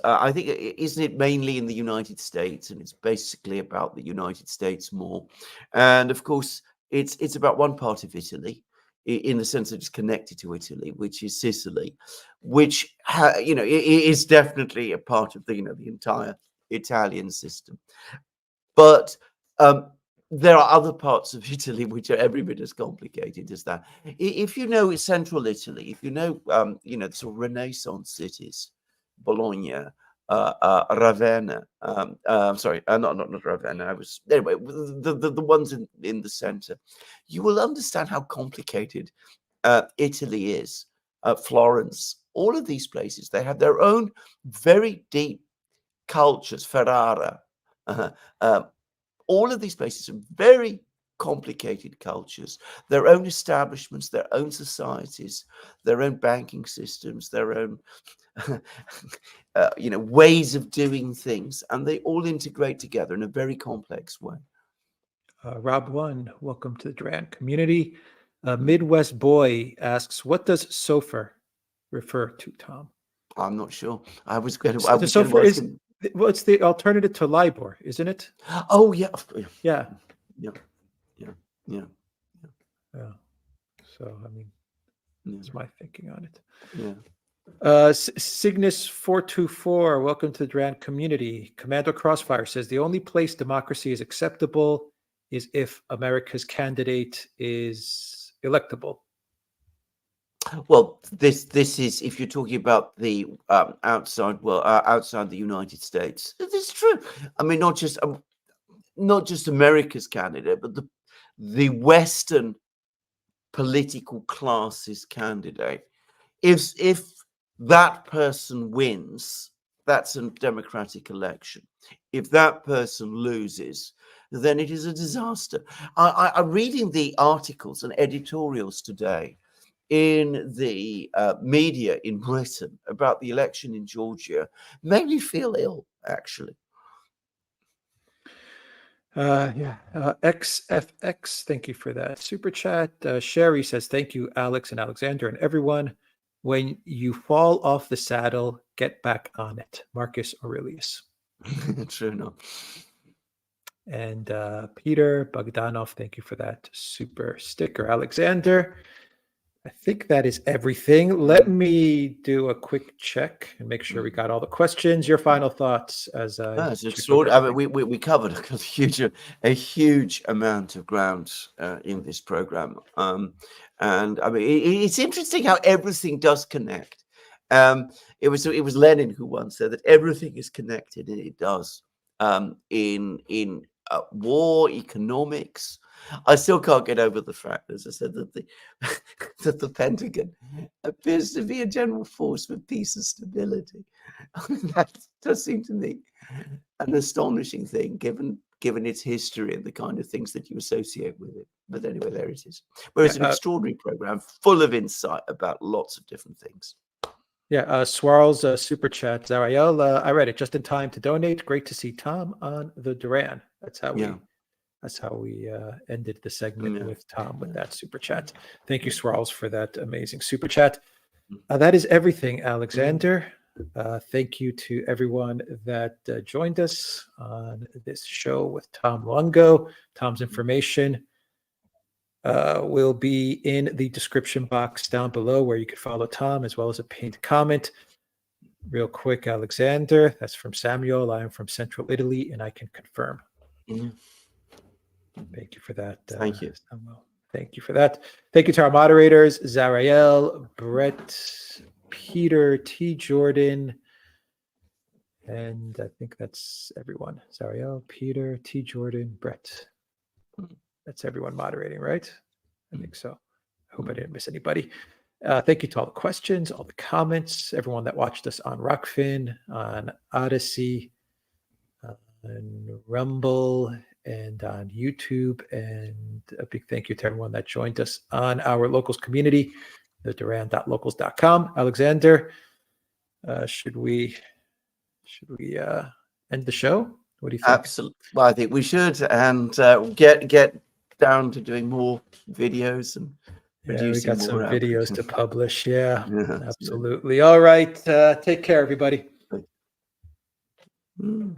I think, isn't it mainly in the United States, and it's basically about the United States more, and of course it's about one part of Italy, in the sense that it's connected to Italy, which is Sicily, which is definitely a part of the the entire Italian system, but there are other parts of Italy which are every bit as complicated as that. If you know central Italy, if you know, the sort of Renaissance cities, Bologna, Ravenna, not Ravenna. Anyway, the ones in the center, you will understand how complicated Italy is. Florence, all of these places, they have their own very deep cultures. Ferrara. All of these places are very complicated cultures, their own establishments, their own societies, their own banking systems, their own, ways of doing things, and they all integrate together in a very complex way. Rob One, welcome to the Duran community. Midwest Boy asks, what does SOFR refer to, Tom? I'm not sure. I was going to. SOFR is. Well, it's the alternative to LIBOR, isn't it? Oh, yeah. Yeah. So, I mean, that's my thinking on it. Yeah. Cygnus 424, welcome to the Duran community. Commando Crossfire says the only place democracy is acceptable is if America's candidate is electable. Well, this is, if you're talking about the outside the United States, it's true. I mean, not just America's candidate, but the Western political class's candidate. If that person wins, that's a democratic election. If that person loses, then it is a disaster. I'm reading the articles and editorials today in the media in Britain about the election in Georgia. Made me feel ill, actually. XFX, thank you for that super chat. Sherry says, thank you, Alex and Alexander and everyone. When you fall off the saddle, get back on it. Marcus Aurelius. True enough. And Peter Bogdanov, thank you for that super sticker. Alexander, I think that is everything. Let me do a quick check and make sure we got all the questions. Your final thoughts as it's extraordinary. I mean, we covered a huge amount of ground in this program, and I mean, it's interesting how everything does connect. It was Lenin who once said that everything is connected, and it does. In war, economics. I still can't get over the fact, as I said, that the Pentagon appears to be a general force for peace and stability. That does seem to me an astonishing thing, given its history and the kind of things that you associate with it. But anyway, there it is. Whereas an extraordinary program full of insight about lots of different things. Yeah, Swirl's super chat. Zariel, I read it just in time to donate. Great to see Tom on the Duran. That's how we That's how we ended the segment Yeah. with Tom with that super chat. Thank you, Swirls, for that amazing super chat. That is everything, Alexander. Thank you to everyone that joined us on this show with Tom Luongo. Tom's information will be in the description box down below, where you can follow Tom, as well as a pinned comment. Real quick, Alexander, that's from Samuel. I am from Central Italy, and I can confirm. Yeah. Thank you for that. Thank you. Samuel. Thank you for that. Thank you to our moderators, Zarael, Brett, Peter, T. Jordan, and I think that's everyone. Zarael, Peter, T. Jordan, Brett. That's everyone moderating, right? I think so. I hope I didn't miss anybody. Thank you to all the questions, all the comments, everyone that watched us on Rockfin, on Odyssey, on Rumble, and on YouTube. And a big thank you to everyone that joined us on our locals community, the Duran.locals.com. Alexander, should we end the show? What do you think? Absolutely. Well, I think we should, and get down to doing more videos and We got some more videos to publish. Yeah, Yeah, absolutely. All right. Take care, everybody. Mm.